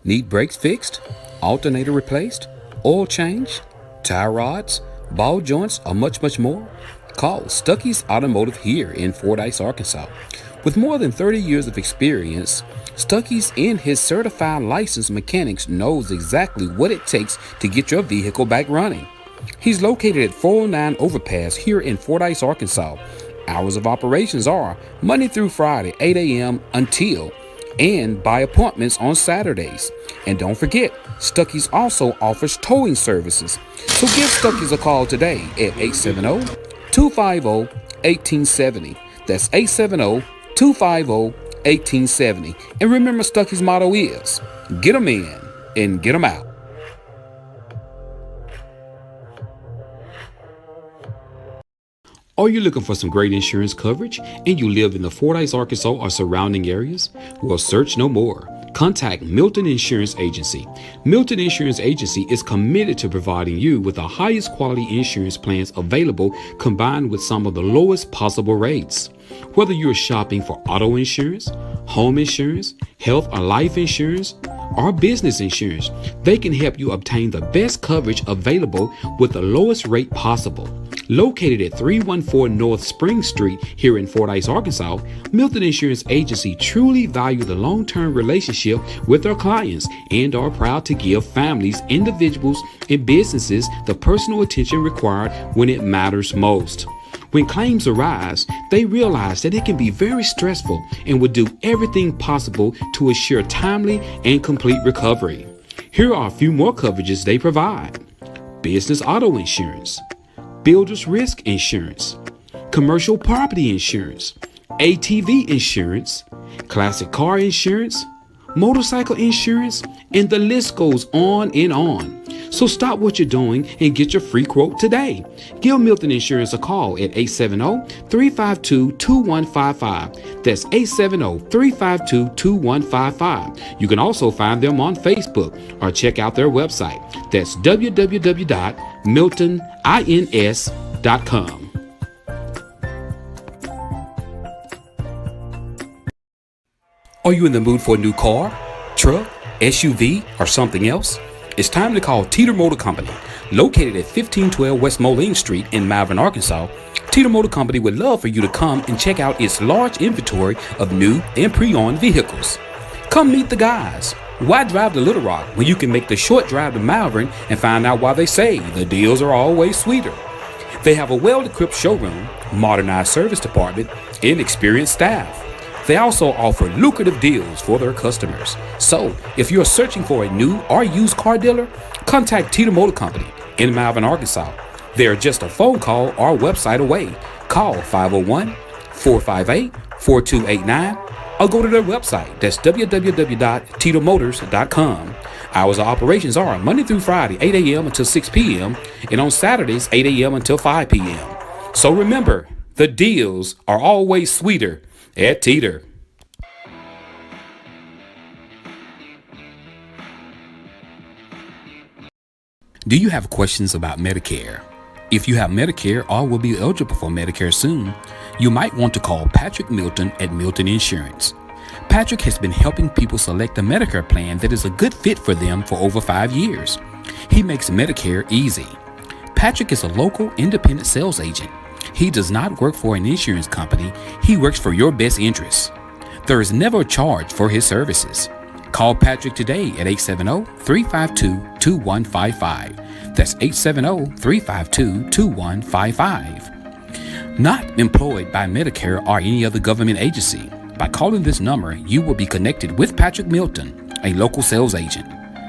Need brakes fixed? Alternator replaced? Oil change? Tire rods? Ball joints? Or much more? Call Stuckey's Automotive here in Fordyce, Arkansas. With more than 30 years of experience, Stuckey's and his certified licensed mechanics knows exactly what it takes to get your vehicle back running. He's located at 409 Overpass here in Fordyce, Arkansas. Hours of operations are Monday through Friday, 8 a.m. until and by appointments on Saturdays. And don't forget, Stuckey's also offers towing services. So give Stuckey's a call today at 870-250-1870. That's 870-250-1870. And remember, Stuckey's motto is, get 'em in and get 'em out. Are you looking for some great insurance coverage and you live in the Fordyce, Arkansas or surrounding areas? Well, search no more. Contact Milton Insurance Agency. Milton Insurance Agency is committed to providing you with the highest quality insurance plans available, combined with some of the lowest possible rates. Whether you're shopping for auto insurance, home insurance, health or life insurance, or business insurance, they can help you obtain the best coverage available with the lowest rate possible. Located at 314 North Spring Street here in Fordyce, Arkansas, Milton Insurance Agency truly value the long-term relationship with their clients and are proud to give families, individuals, and businesses the personal attention required when it matters most. When claims arise, they realize that it can be very stressful and will do everything possible to assure timely and complete recovery. Here are a few more coverages they provide: business auto insurance, builder's risk insurance, commercial property insurance, ATV insurance, classic car insurance, motorcycle insurance, and the list goes on and on. So stop what you're doing and get your free quote today. Give Milton Insurance a call at 870-352-2155. That's 870-352-2155. You can also find them on Facebook or check out their website. That's www.miltonins.com. Are you in the mood for a new car, truck, SUV, or something else? It's time to call Teeter Motor Company. Located at 1512 West Moline Street in Malvern, Arkansas, Teeter Motor Company would love for you to come and check out its large inventory of new and pre-owned vehicles. Come meet the guys. Why drive to Little Rock when you can make the short drive to Malvern and find out why they say the deals are always sweeter? They have a well-equipped showroom, modernized service department, and experienced staff. They also offer lucrative deals for their customers. So, if you're searching for a new or used car dealer, contact Teeter Motor Company in Malvern, Arkansas. They are just a phone call or website away. Call 501-458-4289 or go to their website. That's www.teetermotors.com. Hours of operations are Monday through Friday, 8 a.m. until 6 p.m. and on Saturdays, 8 a.m. until 5 p.m. So remember, the deals are always sweeter at Teeter. Do you have questions about Medicare? If you have Medicare or will be eligible for Medicare soon, you might want to call Patrick Milton at Milton Insurance. Patrick has been helping people select a Medicare plan that is a good fit for them for over 5 years. He makes Medicare easy. Patrick is a local independent sales agent. He does not work for an insurance company. He works for your best interests. There is never a charge for his services. Call Patrick today at 870-352-2155. That's 870-352-2155. Not employed by Medicare or any other government agency. By calling this number, you will be connected with Patrick Milton, a local sales agent.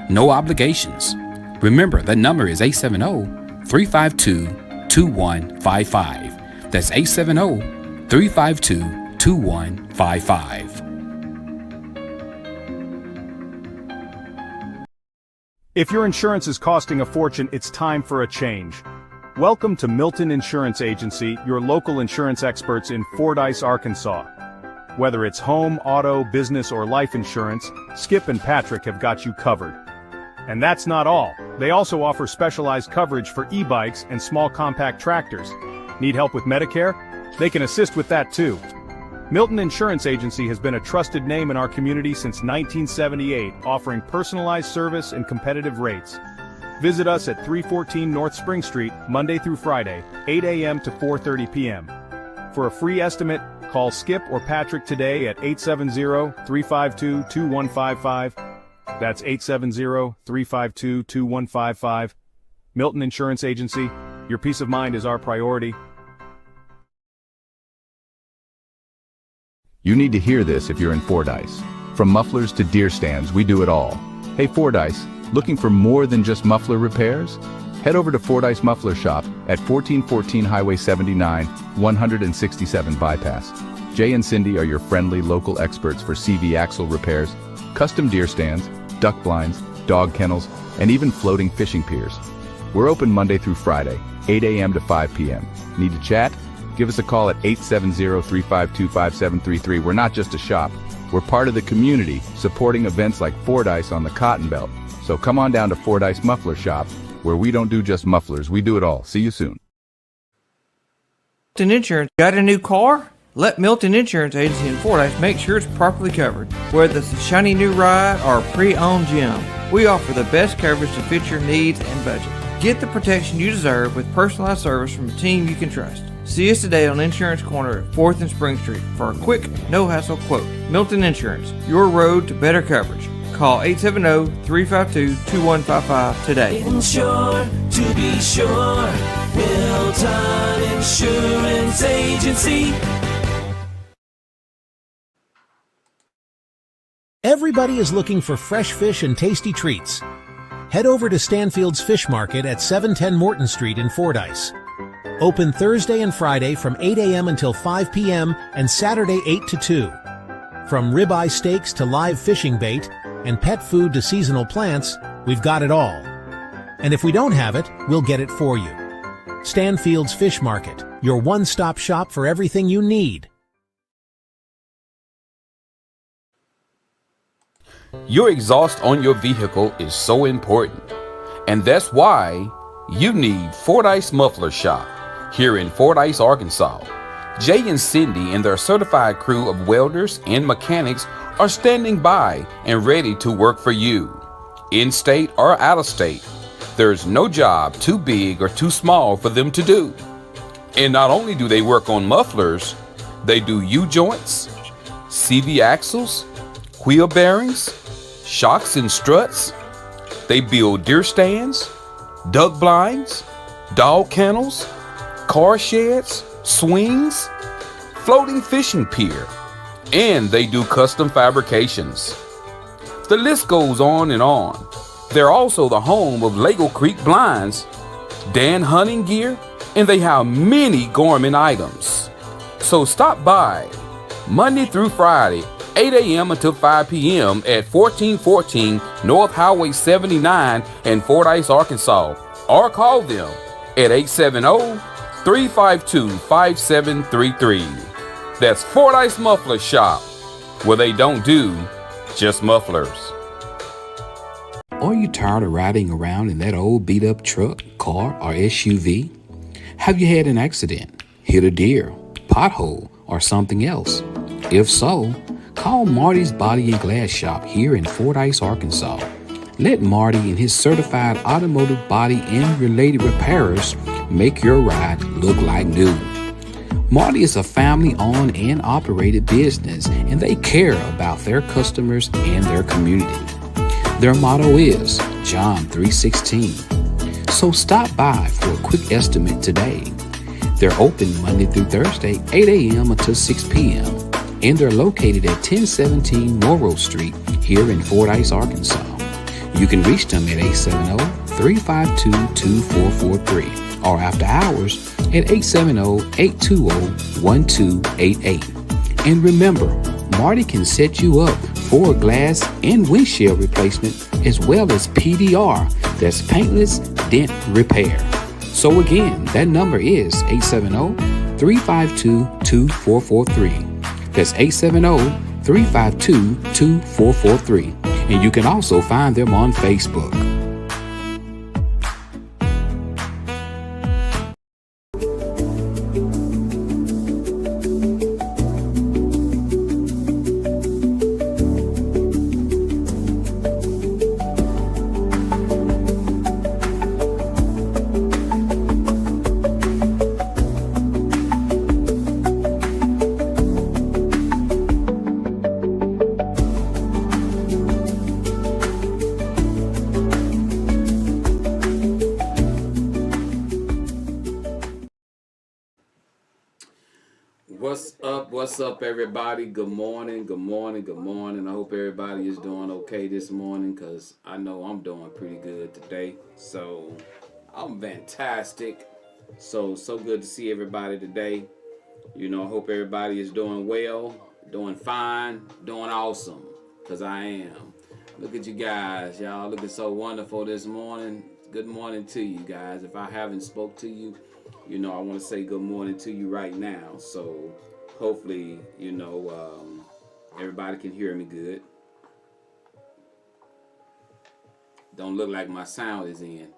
No obligations. Remember, that number is 870-352-2155. That's 870-352-2155. If your insurance is costing a fortune, it's time for a change. Welcome to Milton Insurance Agency, your local insurance experts in Fordyce, Arkansas. Whether it's home, auto, business, or life insurance, Skip and Patrick have got you covered. And that's not all. They also offer specialized coverage for e-bikes and small compact tractors. Need help with Medicare? They can assist with that too. Milton Insurance Agency has been a trusted name in our community since 1978, offering personalized service and competitive rates. Visit us at 314 North Spring Street, Monday through Friday, 8 a.m. to 4:30 p.m. For a free estimate, call Skip or Patrick today at 870-352-2155. That's 870-352-2155. Milton Insurance Agency, your peace of mind is our priority. You need to hear this if you're in Fordyce. From mufflers to deer stands, we do it all. Hey Fordyce, looking for more than just muffler repairs? Head over to Fordyce Muffler Shop at 1414 Highway 79, 167 Bypass. Jay and Cindy are your friendly local experts for CV axle repairs, custom deer stands, duck blinds, dog kennels, and even floating fishing piers. We're open Monday through Friday, 8 a.m. to 5 p.m. Need to chat? Give us a call at 870-352-5733. We're not just a shop. We're part of the community, supporting events like Fordyce on the Cotton Belt. So come on down to Fordyce Muffler Shop, where we don't do just mufflers, we do it all. See you soon. Milton Insurance, got a new car? Let Milton Insurance Agency in Fordyce make sure it's properly covered. Whether it's a shiny new ride or a pre-owned gem, we offer the best coverage to fit your needs and budget. Get the protection you deserve with personalized service from a team you can trust. See us today on Insurance Corner at 4th and Spring Street for a quick, no-hassle quote. Milton Insurance, your road to better coverage. Call 870-352-2155 today. Insure to be sure. Milton Insurance Agency. Everybody is looking for fresh fish and tasty treats. Head over to Stanfield's Fish Market at 710 Morton Street in Fordyce. Open Thursday and Friday from 8 a.m. until 5 p.m. and Saturday 8 to 2. From ribeye steaks to live fishing bait and pet food to seasonal plants, we've got it all. And if we don't have it, we'll get it for you. Stanfield's Fish Market, your one-stop shop for everything you need. Your exhaust on your vehicle is so important, and that's why you need Fordyce Muffler Shop here in Fordyce, Arkansas. Jay and Cindy and their certified crew of welders and mechanics are standing by and ready to work for you. In-state or out-of-state, there's no job too big or too small for them to do. And not only do they work on mufflers, they do U-joints, CV axles, wheel bearings, shocks and struts. They build deer stands, duck blinds, dog kennels, car sheds, swings, floating fishing pier, and they do custom fabrications. The list goes on and on. They're also the home of Lego Creek Blinds, Dan Hunting Gear, and they have many Gorman items. So stop by Monday through Friday, 8 a.m. until 5 p.m. at 1414 North Highway 79 in Fordyce, Arkansas, or call them at 870-352-5733. That's Fordyce Muffler Shop, where they don't do just mufflers. Are you tired of riding around in that old beat-up truck, car, or SUV? Have you had an accident, hit a deer, pothole, or something else? If so, call Marty's Body and Glass Shop here in Fordyce, Arkansas. Let Marty and his certified automotive body and related repairers make your ride look like new. Marty is a family-owned and operated business, and they care about their customers and their community. Their motto is John 3:16. So stop by for a quick estimate today. They're open Monday through Thursday, 8 a.m. until 6 p.m. and they're located at 1017 Morrow Street here in Fordyce, Arkansas. You can reach them at 870-352-2443 or after hours at 870-820-1288. And remember, Marty can set you up for glass and windshield replacement as well as PDR, that's paintless dent repair. So again, that number is 870-352-2443. That's 870-352-2443. And you can also find them on Facebook. what's up, everybody? Good morning, good morning, good morning. I hope everybody is doing okay this morning, because I know I'm doing pretty good today. So I'm fantastic. So good to see everybody today. You know, I hope everybody is doing well, doing fine, doing awesome, because I am. Look at you guys. Y'all looking so wonderful this morning. Good morning to you guys. If I haven't spoke to you, you know, I want to say good morning to you right now. So hopefully, you know, everybody can hear me good. Don't look like my sound is in.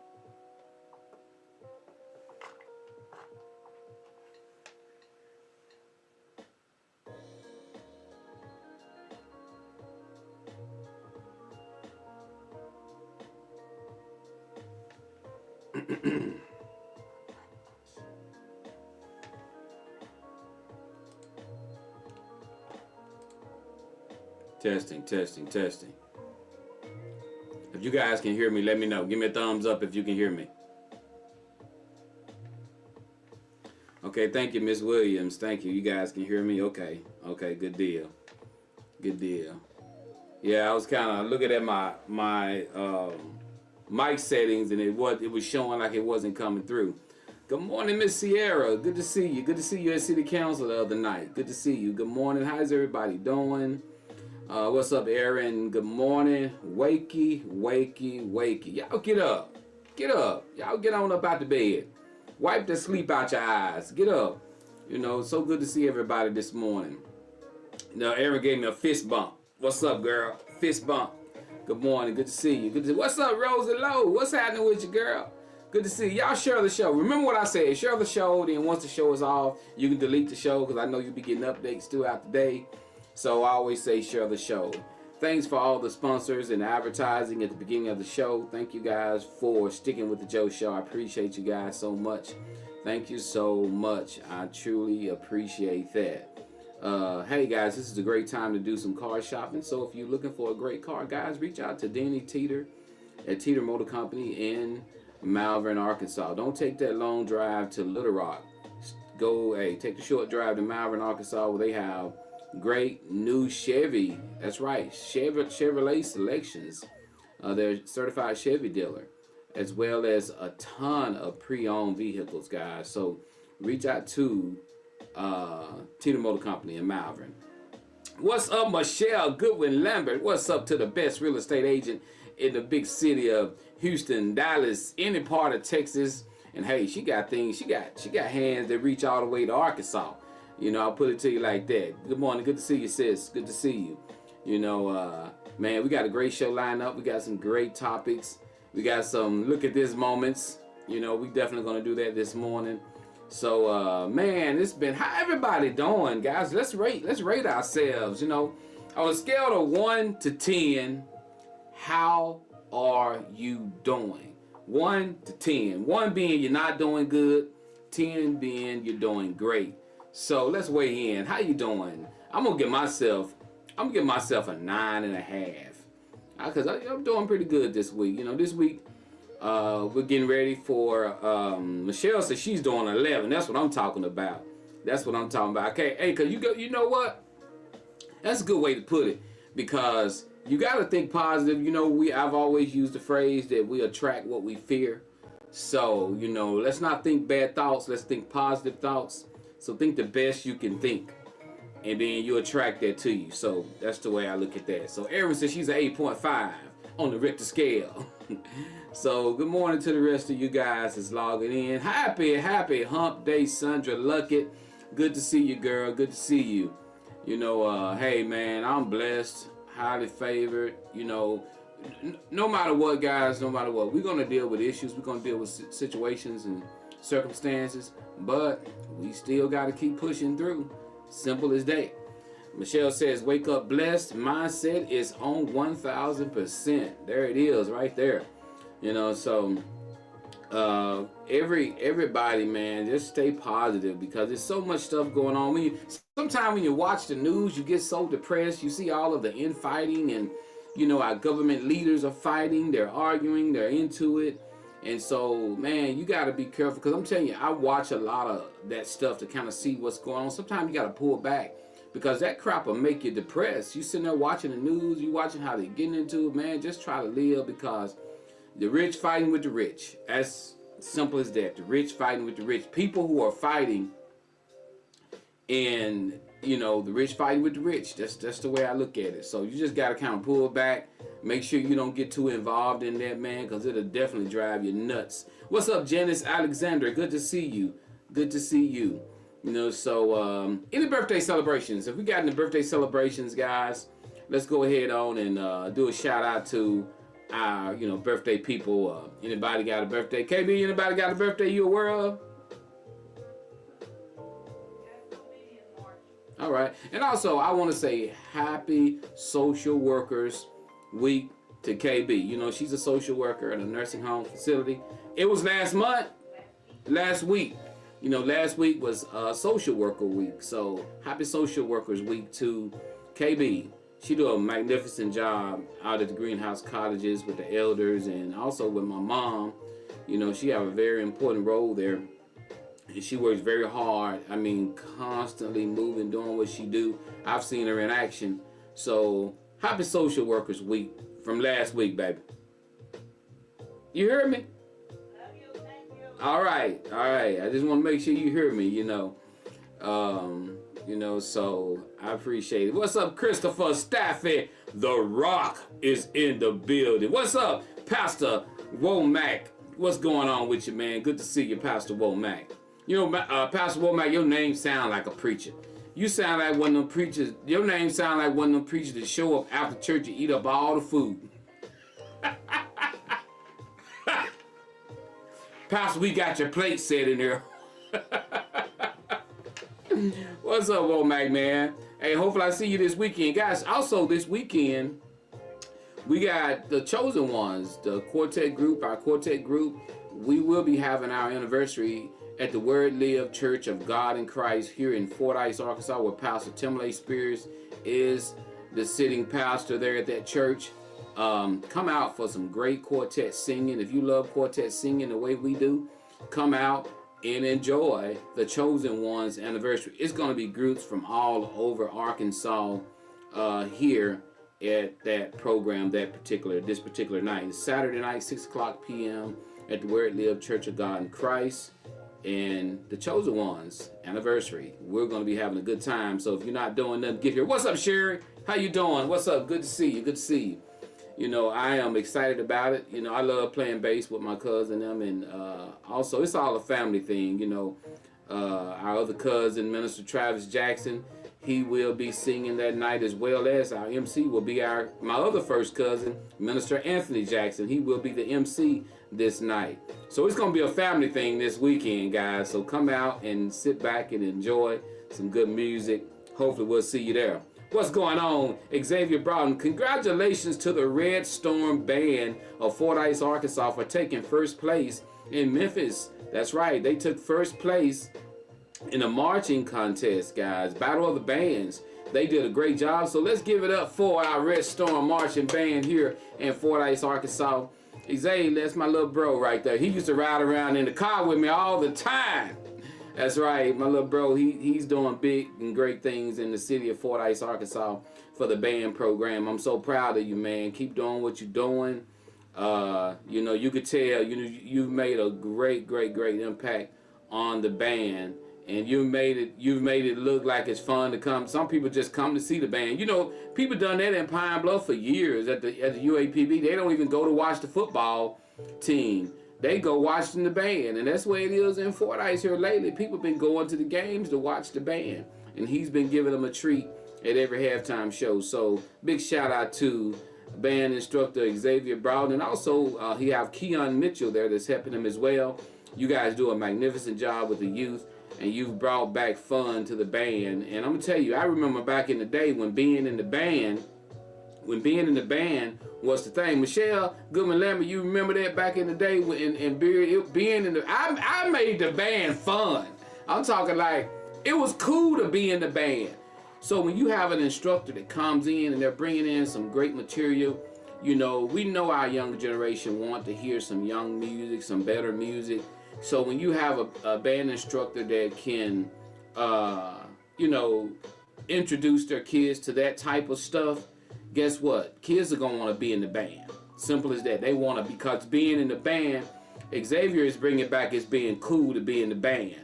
Testing. If you guys can hear me, let me know. Give me a thumbs up if you can hear me. Okay, thank you, Miss Williams. Thank you. You guys can hear me? Okay, good deal. Yeah, I was kind of looking at my mic settings, and it was showing like it wasn't coming through. Good morning, Miss Sierra. Good to see you. Good to see you at City Council the other night. Good to see you. Good morning. How's everybody doing? What's up, Aaron? Good morning. Wakey. Y'all get up. Y'all get on up out the bed. Wipe the sleep out your eyes. Get up. You know, so good to see everybody this morning. Now, Aaron gave me a fist bump. What's up, girl? Fist bump. Good morning. Good to see you. What's up, Rosie Lowe? What's happening with you, girl? Good to see you. Y'all share the show. Remember what I said. Share the show. Then once the show is off, you can delete the show, because I know you'll be getting updates throughout the day. So I always say share the show. Thanks for all the sponsors and advertising at the beginning of the show. Thank you guys for sticking with the Joe Show. I appreciate you guys so much. Thank you so much. I truly appreciate that. Hey guys, this is a great time to do some car shopping. So if you're looking for a great car, guys, reach out to Denny Teeter at Teeter Motor Company in Malvern, Arkansas. Don't take that long drive to Little Rock. Take the short drive to Malvern, Arkansas, where they have great new Chevy. That's right, Chevrolet selections. They're certified Chevy dealer, as well as a ton of pre-owned vehicles, guys. So reach out to Teeter Motor Company in Malvern. What's up, Michelle Goodwin Lambert? What's up to the best real estate agent in the big city of Houston, Dallas, any part of Texas? And hey, she got things. She got hands that reach all the way to Arkansas. You know, I'll put it to you like that. Good morning. Good to see you, sis. Good to see you. You know, man, we got a great show lined up. We got some great topics. We got some look at this moments. You know, we definitely going to do that this morning. So, man, it's been, how everybody doing, guys? Let's rate ourselves. You know, on a scale of 1 to 10, how are you doing? 1 to 10. 1 being you're not doing good. 10 being you're doing great. So let's weigh in. How you doing? I'm gonna give myself a 9.5, because I'm doing pretty good this week. You know, this week we're getting ready for Michelle says she's doing 11. That's what I'm talking about. Okay, hey, cause you know what? That's a good way to put it, because you got to think positive. You know, I've always used the phrase that we attract what we fear. So, you know, let's not think bad thoughts. Let's think positive thoughts. So think the best you can think, and then you attract that to you. So that's the way I look at that. So Erin says she's an 8.5 on the Richter scale. So good morning to the rest of you guys that's logging in. Happy hump day, Sandra Luckett. Good to see you, girl. Good to see you. You know, hey man, I'm blessed, highly favored. You know, no matter what, guys, no matter what, we're gonna deal with issues. We're gonna deal with situations and circumstances, but we still got to keep pushing through. Simple as that. Michelle says, wake up blessed. Mindset is on 1,000%. There it is right there. You know, so everybody, man, just stay positive, because there's so much stuff going on. Sometimes when you watch the news, you get so depressed. You see all of the infighting, and you know, our government leaders are fighting, they're arguing, they're into it. And so, man, you got to be careful, because I'm telling you, I watch a lot of that stuff to kind of see what's going on. Sometimes you got to pull back because that crap will make you depressed. You sitting there watching the news, you watching how they getting into it, man. Just try to live, because the rich fighting with the rich. As simple as that. The rich fighting with the rich. People who are fighting, and you know, the rich fighting with the rich. That's the way I look at it. So you just gotta kind of pull back. Make sure you don't get too involved in that, man, because it'll definitely drive you nuts. What's up, Janice Alexander? Good to see you. Good to see you. You know, so any birthday celebrations? If we got any birthday celebrations, guys, let's go ahead on and do a shout out to our, you know, birthday people. Anybody got a birthday? KB, anybody got a birthday you aware of? All right. And also, I want to say happy Social Workers Week to KB. You know, she's a social worker at a nursing home facility. It was last week. You know, last week was Social Worker Week. So happy Social Workers Week to KB. She do a magnificent job out at the greenhouse cottages with the elders, and also with my mom. You know, she have a very important role there. And she works very hard. I mean, constantly moving, doing what she do. I've seen her in action. So happy Social Workers Week from last week, baby. You heard me? Love you, thank you. All right. I just want to make sure you hear me, you know. So I appreciate it. What's up, Christopher Stafford? The Rock is in the building. What's up, Pastor Womack? What's going on with you, man? Good to see you, Pastor Womack. You know, Pastor Womack, your name sound like a preacher. You sound like one of them preachers. Your name sound like one of them preachers that show up after church and eat up all the food. Pastor, we got your plate set in there. What's up, Womack, man? Hey, hopefully I see you this weekend. Guys, also this weekend, we got the Chosen Ones, the quartet group, our quartet group. We will be having our anniversary at the Word Live Church of God in Christ here in Fordyce, Arkansas, where Pastor Timley Spears is the sitting pastor there at that church. Come out for some great quartet singing. If you love quartet singing the way we do, come out and enjoy the Chosen Ones anniversary. It's going to be groups from all over Arkansas here at that program this particular night. It's Saturday night, 6 o'clock p.m. at the Word Live Church of God in Christ. And the Chosen Ones anniversary. We're going to be having a good time. So if you're not doing nothing, get here. What's up, Sherry? How you doing? What's up? Good to see you. Good to see you. You know, I am excited about it. You know, I love playing bass with my cousin them, and also it's all a family thing. You know, our other cousin, Minister Travis Jackson, he will be singing that night, as well as our MC will be my other first cousin, Minister Anthony Jackson. He will be the MC this night. So it's going to be a family thing this weekend, guys. So come out and sit back and enjoy some good music. Hopefully we'll see you there. What's going on, Xavier Broughton? Congratulations to the Red Storm Band of Fordyce, Arkansas for taking first place in Memphis. That's right, they took first place in a marching contest, guys. Battle of the Bands. They did a great job. So let's give it up for our Red Storm marching band here in Fordyce, Arkansas. Xavier, that's my little bro right there. He used to ride around in the car with me all the time. That's right, my little bro, he's doing big and great things in the city of Fordyce, Arkansas for the band program. I'm so proud of you, man. Keep doing what you're doing. You know, you could tell, you know, you've made a great impact on the band, and you've made it look like it's fun to come. Some people just come to see the band. You know, people done that in Pine Bluff for years at the UAPB. They don't even go to watch the football team. They go watching the band, and that's the way it is in Fordyce here lately. People been going to the games to watch the band, and he's been giving them a treat at every halftime show. So big shout out to band instructor Xavier Broughton, and also he have Keon Mitchell there that's helping him as well. You guys do a magnificent job with the youth, and you've brought back fun to the band. And I'm gonna tell you, I remember back in the day when being in the band was the thing. Michelle Goodman Lambert, you remember that back in the day when being in the I made the band fun. I'm talking like it was cool to be in the band. So when you have an instructor that comes in and they're bringing in some great material, you know, we know our younger generation want to hear some young music, some better music. So when you have a band instructor that can, you know, introduce their kids to that type of stuff, guess what? Kids are gonna want to be in the band. Simple as that. They want to, because being in the band, Xavier is bringing back as being cool to be in the band.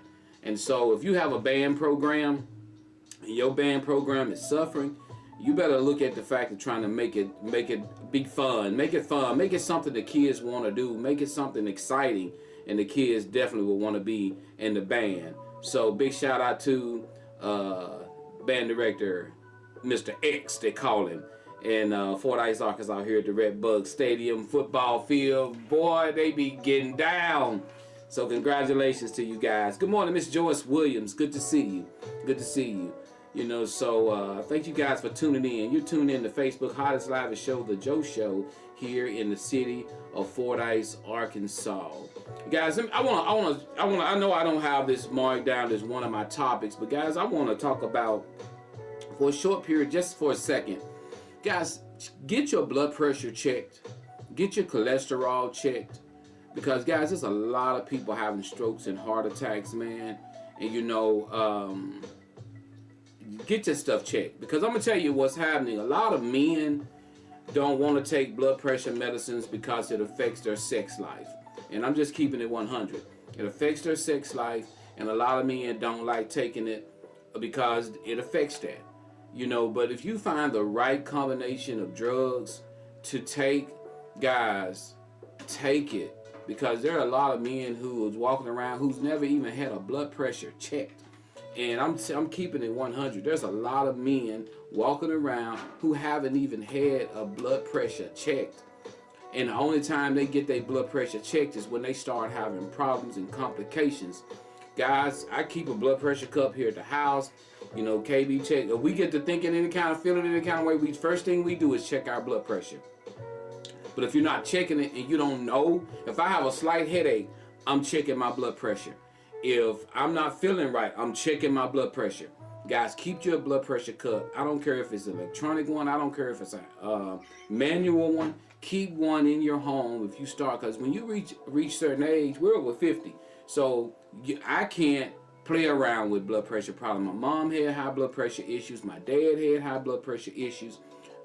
And so if you have a band program and your band program is suffering, you better look at the fact of trying to make it be fun, make it something the kids want to do, make it something exciting, and the kids definitely will want to be in the band. So big shout out to band director Mr. X, they call him, in Fordyce, Arkansas, here at the Red Bug Stadium football field. Boy, they be getting down. So congratulations to you guys. Good morning, Miss Joyce Williams. Good to see you. Good to see you. You know, so thank you guys for tuning in. You're tuned in to Facebook Hottest Live Show, The Joe Show, here in the city of Fordyce, Arkansas. Guys, I know I don't have this marked down as one of my topics, but guys, I want to talk about, for a short period, just for a second, guys, get your blood pressure checked, get your cholesterol checked, because guys, there's a lot of people having strokes and heart attacks, man. And you know, get your stuff checked, because I'm gonna tell you what's happening. A lot of men don't want to take blood pressure medicines because it affects their sex life, and I'm just keeping it 100. It affects their sex life, and a lot of men don't like taking it because it affects that, you know. But if you find the right combination of drugs to take, guys, take it, because there are a lot of men who's walking around who's never even had a blood pressure checked. And I'm keeping it 100. There's a lot of men walking around who haven't even had a blood pressure checked. And the only time they get their blood pressure checked is when they start having problems and complications. Guys, I keep a blood pressure cup here at the house. You know, KB check. If we get to thinking any kind of, feeling any kind of way, first thing we do is check our blood pressure. But if you're not checking it and you don't know, if I have a slight headache, I'm checking my blood pressure. If I'm not feeling right, I'm checking my blood pressure. Guys, keep your blood pressure cup. I don't care if it's an electronic one. I don't care if it's a manual one. Keep one in your home if you start, because when you reach certain age, we're over 50. So I can't play around with blood pressure problems. My mom had high blood pressure issues. My dad had high blood pressure issues.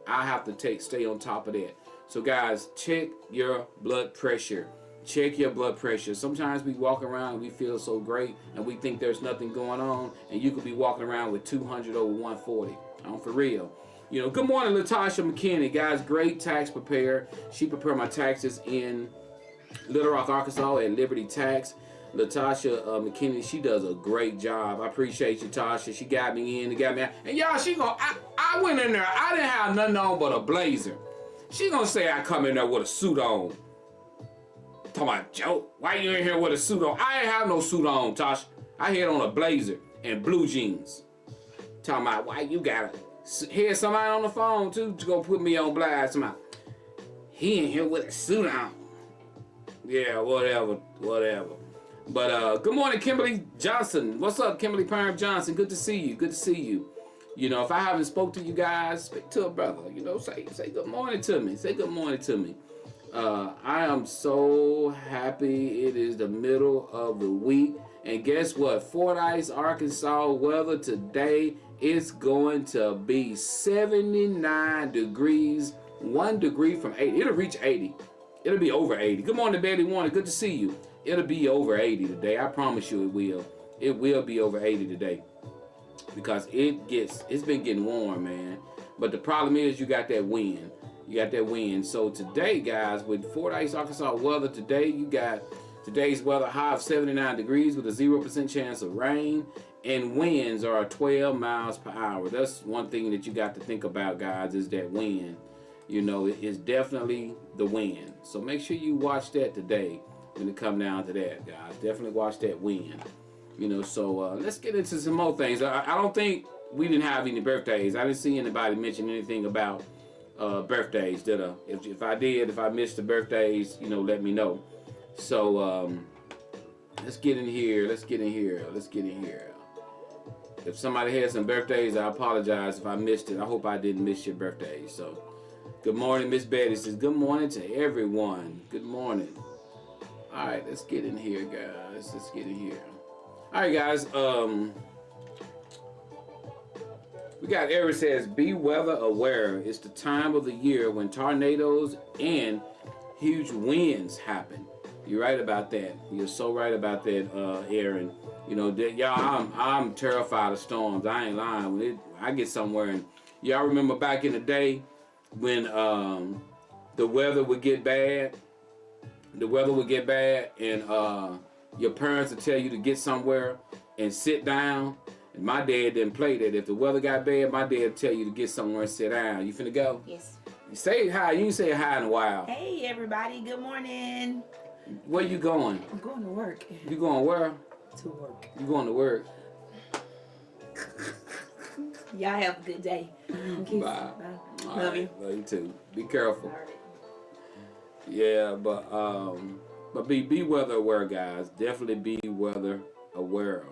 I have to stay on top of that. So guys, check your blood pressure. Check your blood pressure. Sometimes we walk around and we feel so great and we think there's nothing going on, and you could be walking around with 200 over 140. For real. You know, good morning, Latasha McKinney. Guys, great tax preparer. She prepared my taxes in Little Rock, Arkansas at Liberty Tax. Latasha McKinney, she does a great job. I appreciate you, Tasha. She got me in and got me out. And y'all, I went in there. I didn't have nothing on but a blazer. She gonna say I come in there with a suit on. Talking about, Joe, why you in here with a suit on? I ain't have no suit on, Tosh. I had on a blazer and blue jeans. Talking about, why you got it? Here's somebody on the phone, too, to go put me on blast. Talking about, he in here with a suit on. Yeah, whatever. But good morning, Kimberly Johnson. What's up, Kimberly Parham Johnson? Good to see you. Good to see you. You know, if I haven't spoke to you guys, speak to a brother. You know, say good morning to me. Say good morning to me. I am so happy it is the middle of the week. And guess what? Fordyce, Arkansas weather today is going to be 79 degrees, 1 degree from 80. It'll reach 80. It'll be over 80. Good morning, Betty Warner. Good to see you. It'll be over 80 today. I promise you it will. It will be over 80 today. Because it's been getting warm, man. But the problem is you got that wind. You got that wind. So today, guys, with Fordyce, Arkansas weather today, you got today's weather high of 79 degrees with a 0% chance of rain, and winds are 12 miles per hour. That's one thing that you got to think about, guys, is that wind. You know, it is definitely the wind. So make sure you watch that today when it come down to that, guys. Definitely watch that wind. You know, so let's get into some more things. I don't think we didn't have any birthdays. I didn't see anybody mention anything about birthdays, did I? If I did, if I missed the birthdays, you know, let me know. So let's get in here. If somebody had some birthdays, I apologize if I missed it. I hope I didn't miss your birthday. So good morning, Miss Betty says good morning to everyone. Good morning. All right, let's get in here, guys. All right, guys. We got Eric says, be weather aware. It's the time of the year when tornadoes and huge winds happen. You're right about that. You're so right about that, Aaron. You know, y'all, I'm terrified of storms. I ain't lying. When I get somewhere, and y'all remember back in the day when the weather would get bad. The weather would get bad, and your parents would tell you to get somewhere and sit down. And my dad didn't play that. If the weather got bad, my dad would tell you to get somewhere and sit down. You finna go? Yes. You say hi. You ain't say hi in a while. Hey, everybody. Good morning. Where you going? I'm going to work. You going where? To work. You going to work? Y'all have a good day. Bye. Bye. All Love right, you. Love you too. Be careful. All right. Yeah, but be weather aware, guys. Definitely be weather aware.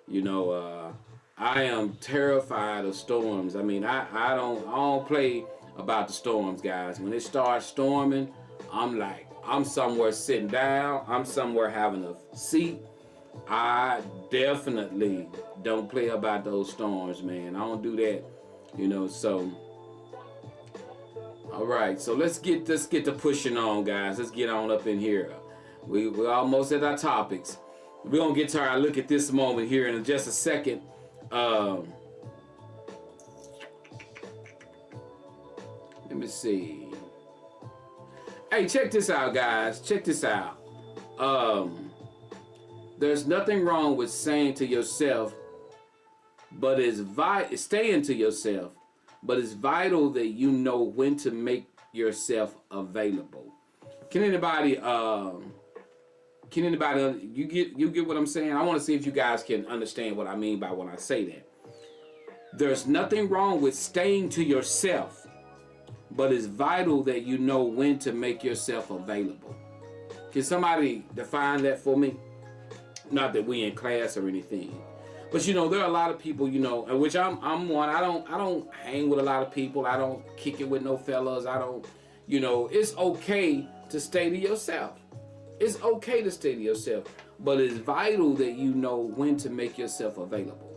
You know, I am terrified of storms. I mean, I don't play about the storms, guys. When it starts storming, I'm somewhere sitting down. I'm somewhere having a seat. I definitely don't play about those storms, man. I don't do that. You know, so all right. So let's get to pushing on, guys. Let's get on up in here. We're almost at our topics. We're gonna get to our look at this moment here in just a second. Let me see. Hey, check this out, guys. Check this out. There's nothing wrong with saying to yourself, but it's staying to yourself, but it's vital that you know when to make yourself available. Can anybody you get what I'm saying? I want to see if you guys can understand what I mean by when I say that. There's nothing wrong with staying to yourself, but it's vital that you know when to make yourself available. Can somebody define that for me? Not that we in class or anything, but you know, there are a lot of people, you know, and which I'm one. I don't hang with a lot of people. I don't kick it with no fellas. I don't, you know, it's okay to stay to yourself. It's okay to stay to yourself, but it's vital that you know when to make yourself available.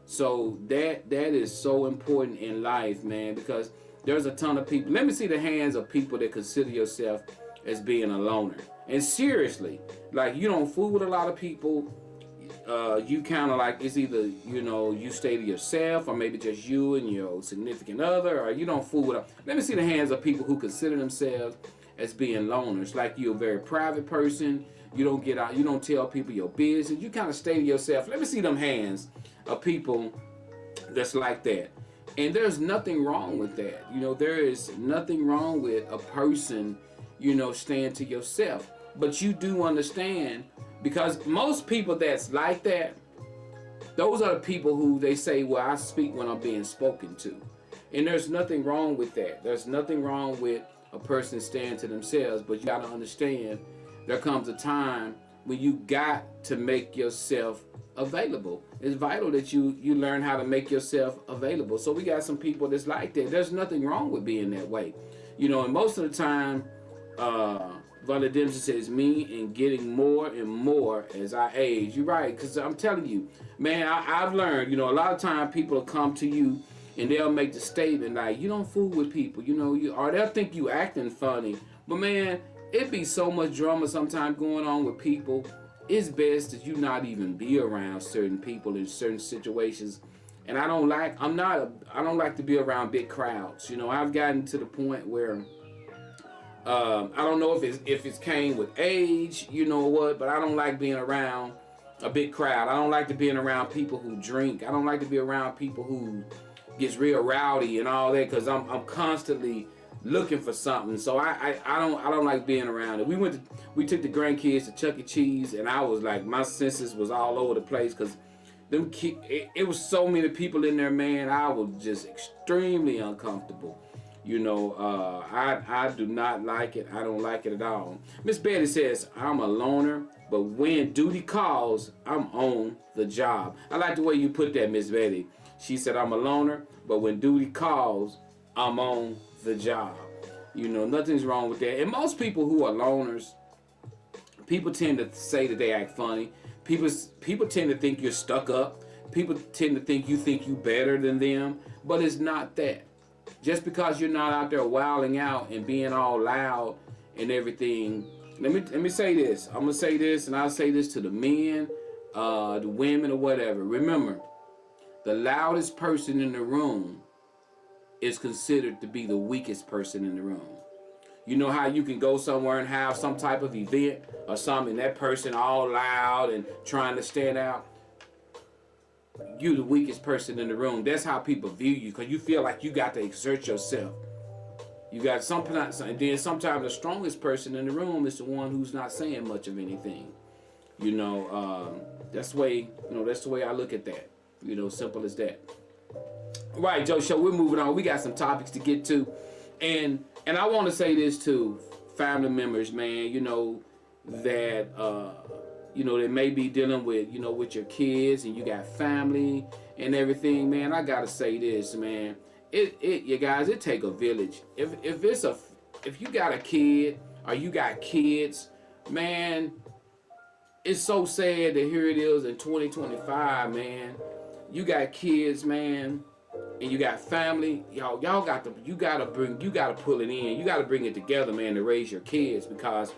So that is so important in life, man, because there's a ton of people. Let me see the hands of people that consider yourself as being a loner. And seriously, like, you don't fool with a lot of people. You kind of like, it's either, you know, you stay to yourself, or maybe just you and your significant other, or you don't fool with them. Let me see the hands of people who consider themselves as being loners. Like, you're a very private person. You don't get out. You don't tell people your business. You kind of stay to yourself. Let me see them hands of people that's like that. And there's nothing wrong with that. You know, there is nothing wrong with a person, you know, staying to yourself. But you do understand, because most people that's like that, those are the people who they say, well, I speak when I'm being spoken to. And there's nothing wrong with that. There's nothing wrong with a person staying to themselves, but you got to understand there comes a time when you got to make yourself available. It's vital that you learn how to make yourself available. So we got some people that's like that. There's nothing wrong with being that way. You know, and most of the time, Violet Dempsey says, me and getting more and more as I age. You're right, because I'm telling you, man, I've learned, you know, a lot of time people will come to you and they'll make the statement like, you don't fool with people, you know, or they'll think you acting funny. But man, it be so much drama sometimes going on with people. It's best that you not even be around certain people in certain situations. And I don't like to be around big crowds. You know, I've gotten to the point where I don't know if it's came with age, you know what, but I don't like being around a big crowd. I don't like to be around people who drink. I don't like to be around people who gets real rowdy and all that, because I'm constantly looking for something. So I don't like being around it. We took the grandkids to Chuck E. Cheese, and I was like, my senses was all over the place, because it was so many people in there, man. I was just extremely uncomfortable. You know, I do not like it. I don't like it at all. Miss Betty says, I'm a loner, but when duty calls, I'm on the job. I like the way you put that, Miss Betty. She said, I'm a loner, but when duty calls, I'm on the job. You know, nothing's wrong with that. And most people who are loners, people tend to say that they act funny. People tend to think you're stuck up. people tend to think you better than them, but it's not that. Just because you're not out there wilding out and being all loud and everything. Let me say this. I'm gonna say this, and I'll say this to the men, the women, or whatever. Remember, the loudest person in the room is considered to be the weakest person in the room. You know how you can go somewhere and have some type of event or something, that person all loud and trying to stand out. You the weakest person in the room. That's how people view you, because you feel like you got to exert yourself. You got sometimes, and then sometimes the strongest person in the room is the one who's not saying much of anything. You know, that's the way. That's the way I look at that. You know, simple as that. Right, Joe Show. We're moving on. We got some topics to get to, and I want to say this to family members, man. You know that. They may be dealing with, with your kids, and you got family and everything, man. I gotta say this, man. You guys, it take a village. If you got a kid or you got kids, man, it's so sad that here it is in 2025, man. You got kids, man, and you got family. You gotta pull it in. You gotta bring it together, man, to raise your kids, because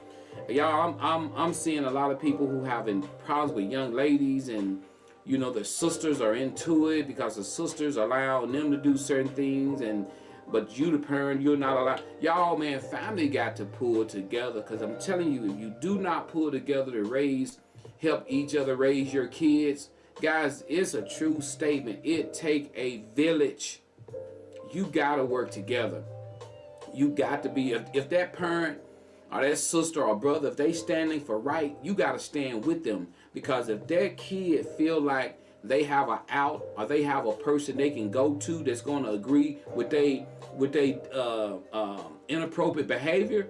y'all, I'm seeing a lot of people who having problems with young ladies, and the sisters are into it because the sisters are allowing them to do certain things, but you the parent, you're not allowed. Y'all, man, family got to pull together, because I'm telling you, if you do not pull together to help each other raise your kids, guys, it's a true statement. It take a village. You gotta work together. You got to be, if that parent or that sister or brother, if they standing for right, you got to stand with them. Because if their kid feel like they have an out, or they have a person they can go to that's going to agree with they inappropriate behavior,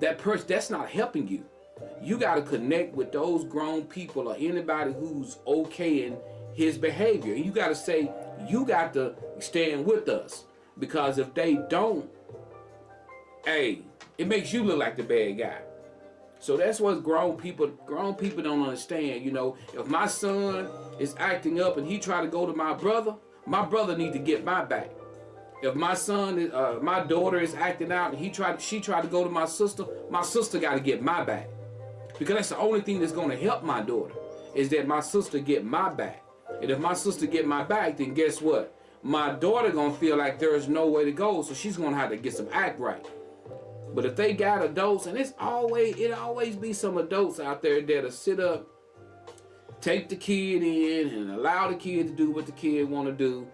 that person, that's not helping you. You got to connect with those grown people or anybody who's okay in his behavior. And you got to say, you got to stand with us. Because if they don't, hey, it makes you look like the bad guy. So that's what grown people don't understand. If my son is acting up and he try to go to my brother need to get my back. If my son, my daughter is acting out and she tried to go to my sister got to get my back. Because that's the only thing that's going to help my daughter, is that my sister get my back. And if my sister get my back, then guess what? My daughter going to feel like there is no way to go, so she's going to have to get some act right. But if they got adults, and it always be some adults out there that'll sit up, take the kid in, and allow the kid to do what the kid want to do,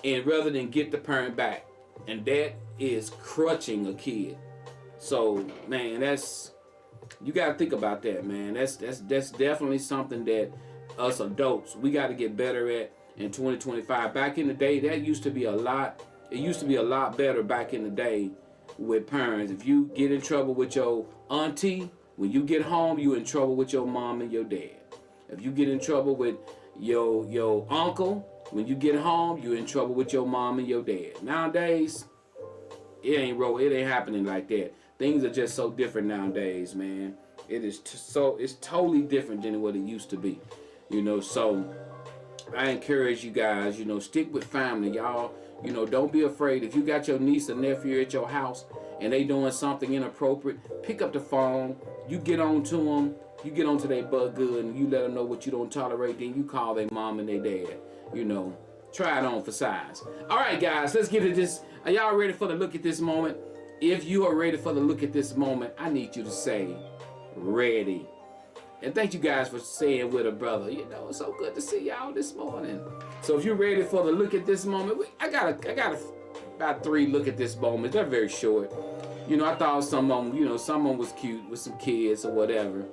and rather than get the parent back. And that is crutching a kid. So, man, you got to think about that, man. That's definitely something that us adults, we got to get better at in 2025. Back in the day, that used to be a lot. It used to be a lot better back in the day with parents. If you get in trouble with your auntie, when you get home, you in trouble with your mom and your dad. If you get in trouble with your uncle, when you get home, you in trouble with your mom and your dad. Nowadays, it ain't happening like that. Things are just so different nowadays, man. It's totally different than what it used to be. So I encourage you guys, stick with family, y'all. Don't be afraid. If you got your niece or nephew at your house and they doing something inappropriate, pick up the phone. You get on to them. You get on to their butt good, and you let them know what you don't tolerate. Then you call their mom and their dad. Try it on for size. All right, guys, let's get to this. Are y'all ready for the look at this moment? If you are ready for the look at this moment, I need you to say, ready. And thank you guys for saying with a brother. It's so good to see y'all this morning. So if you're ready for the look at this moment, I got about 3 look at this moments. They're very short. I thought someone was cute with some kids or whatever.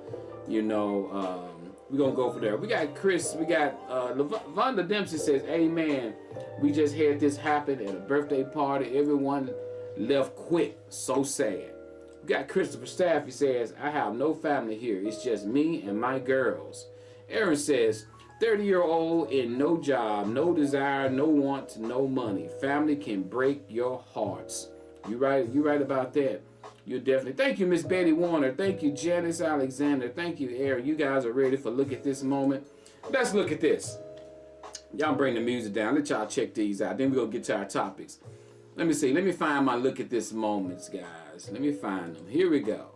We're going to go for there. We got Chris. We got Vonda Dempsey says, amen. We just had this happen at a birthday party. Everyone left quick. So sad. We got Christopher Staffy says, I have no family here. It's just me and my girls. Aaron says, 30-year-old and no job, no desire, no want, no money. Family can break your hearts. You right about that. You definitely. Thank you, Miss Betty Warner. Thank you, Janice Alexander. Thank you, Aaron. You guys are ready for look at this moment. Let's look at this. Y'all bring the music down. Let y'all check these out. Then we're going to get to our topics. Let me see. Let me find my look at this moments, guys. Let me find them. Here we go.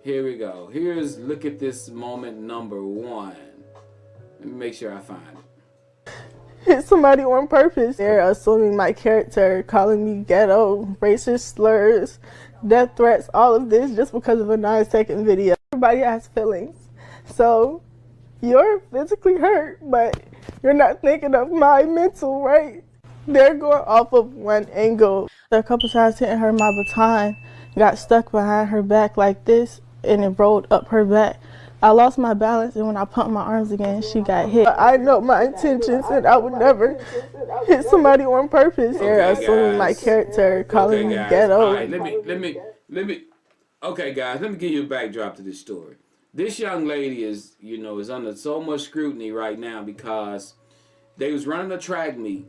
Here we go. Here's look at this moment number 1. Let me make sure I find it. Hit somebody on purpose. They're assuming my character, calling me ghetto, racist slurs, death threats, all of this just because of a 9-second video. Everybody has feelings. So you're physically hurt, but you're not thinking of my mental, right? They're going off of one angle. A couple times hitting her, my baton got stuck behind her back like this and it rolled up her back. I lost my balance, and when I pumped my arms again, she got hit. I know my intentions, and I would never hit somebody on purpose. They're assuming my character, calling me ghetto. All right, let me. Okay, guys, let me give you a backdrop to this story. This young lady is under so much scrutiny right now because they was running a track meet,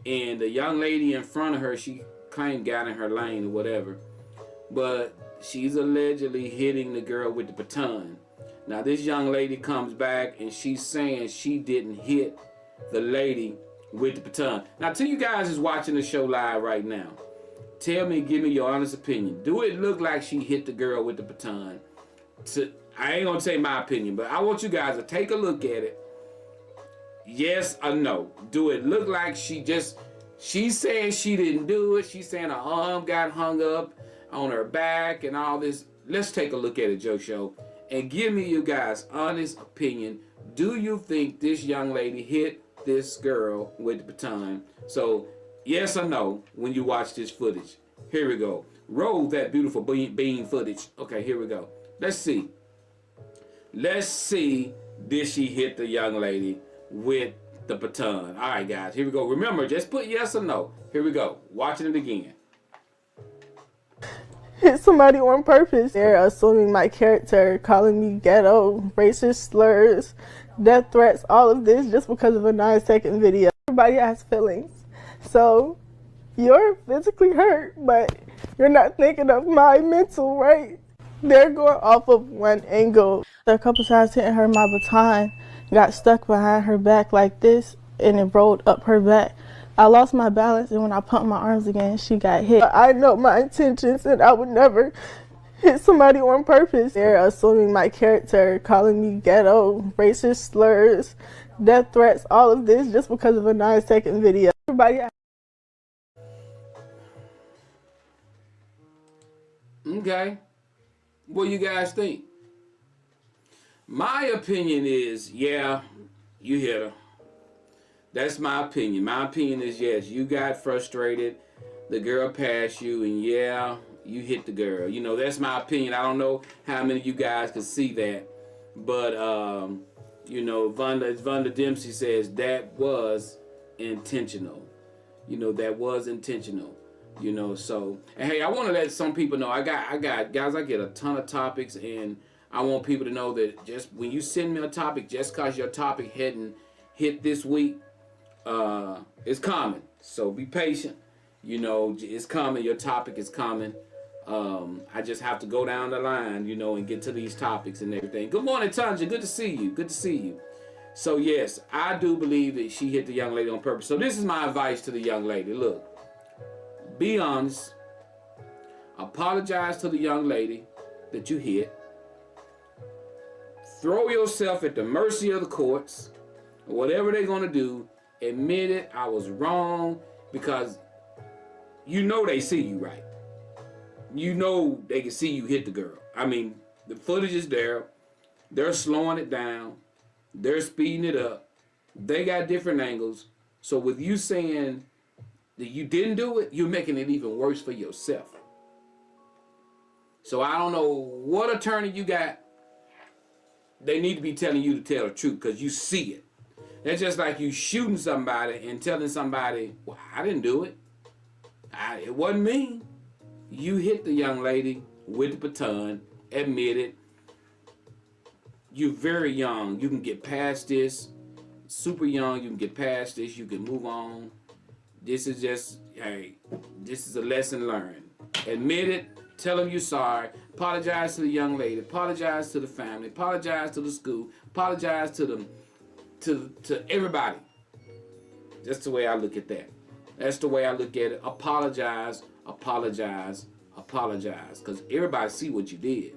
and the young lady in front of her, she claimed got in her lane or whatever, but she's allegedly hitting the girl with the baton. Now, this young lady comes back and she's saying she didn't hit the lady with the baton. Now, to you guys who's watching the show live right now, tell me, give me your honest opinion. Do it look like she hit the girl with the baton? I ain't gonna say my opinion, but I want you guys to take a look at it. Yes or no? Do it look like she's saying she didn't do it? She's saying her arm got hung up on her back and all this. Let's take a look at it, Joe Show. And give me you guys' honest opinion. Do you think this young lady hit this girl with the baton? So, yes or no when you watch this footage. Here we go. Roll that beautiful bean footage. Okay, here we go. Let's see. Let's see, did she hit the young lady with the baton? All right, guys, here we go. Remember, just put yes or no. Here we go. Watching it again. Hit somebody on purpose. They're assuming my character, calling me ghetto, racist slurs, death threats, all of this just because of a 9-second video. Everybody has feelings. So you're physically hurt, but you're not thinking of my mental, right? They're going off of one angle. A couple times hitting her, my baton got stuck behind her back like this and it rolled up her back. I lost my balance, and when I pumped my arms again, she got hit. I know my intentions, and I would never hit somebody on purpose. They're assuming my character, calling me ghetto, racist slurs, death threats, all of this just because of a 9-second video. Everybody. Okay. What do you guys think? My opinion is, yeah, you hit her. That's my opinion. My opinion is, yes, you got frustrated. The girl passed you, and yeah, you hit the girl. That's my opinion. I don't know how many of you guys could see that. But, Vonda Dempsey says that was intentional. That was intentional. So, and hey, I want to let some people know, I got guys, I get a ton of topics, and I want people to know that just when you send me a topic, just because your topic hadn't hit this week, it's coming. So be patient. It's coming. Your topic is coming. I just have to go down the line, and get to these topics and everything. Good morning, Tanja. Good to see you. Good to see you. So yes, I do believe that she hit the young lady on purpose. So this is my advice to the young lady. Look, be honest. Apologize to the young lady that you hit. Throw yourself at the mercy of the courts. Whatever they're going to do, admit it, I was wrong, because they see you, right? They can see you hit the girl. I mean, the footage is there. They're slowing it down. They're speeding it up. They got different angles. So with you saying that you didn't do it, you're making it even worse for yourself. So I don't know what attorney you got. They need to be telling you to tell the truth, because you see it. That's just like you shooting somebody and telling somebody, well, I didn't do it. It wasn't me. You hit the young lady with the baton. Admit it. You're very young. You can get past this. Super young. You can get past this. You can move on. This is just, hey, this is a lesson learned. Admit it. Tell them you're sorry. Apologize to the young lady. Apologize to the family. Apologize to the school. Apologize to them. To everybody. That's the way I look at that. That's the way I look at it. Apologize, apologize, apologize. Because everybody see what you did.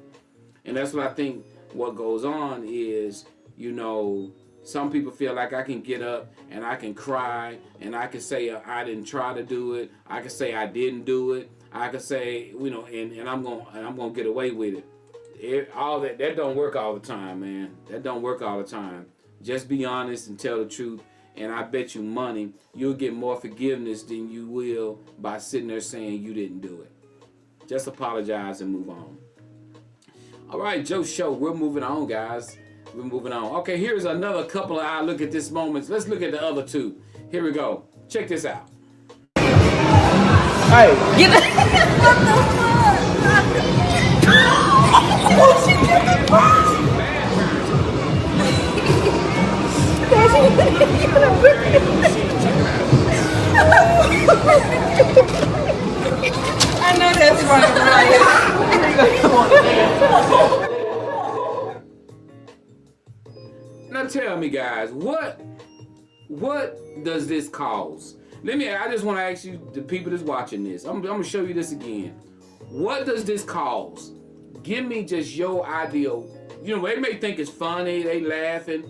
And that's what I think what goes on is, you know, some people feel like I can get up and I can cry and I can say I didn't try to do it. I can say I didn't do it. I can say, you know, and I'm gonna get away with it. All that don't work all the time, man. That don't work all the time. Just be honest and tell the truth. And I bet you money, you'll get more forgiveness than you will by sitting there saying you didn't do it. Just apologize and move on. All right, Joe Show, we're moving on, guys. We're moving on. Okay, here's another couple of I look at this moments. Let's look at the other two. Here we go. Check this out. Hey, get the what the fuck? Oh, she did the fuck? I know that's right. Now tell me, guys, what does this cause? I just want to ask you, the people that's watching this, I'm going to show you this again. What does this cause? Give me just your idea. You know, they may think it's funny, they laughing,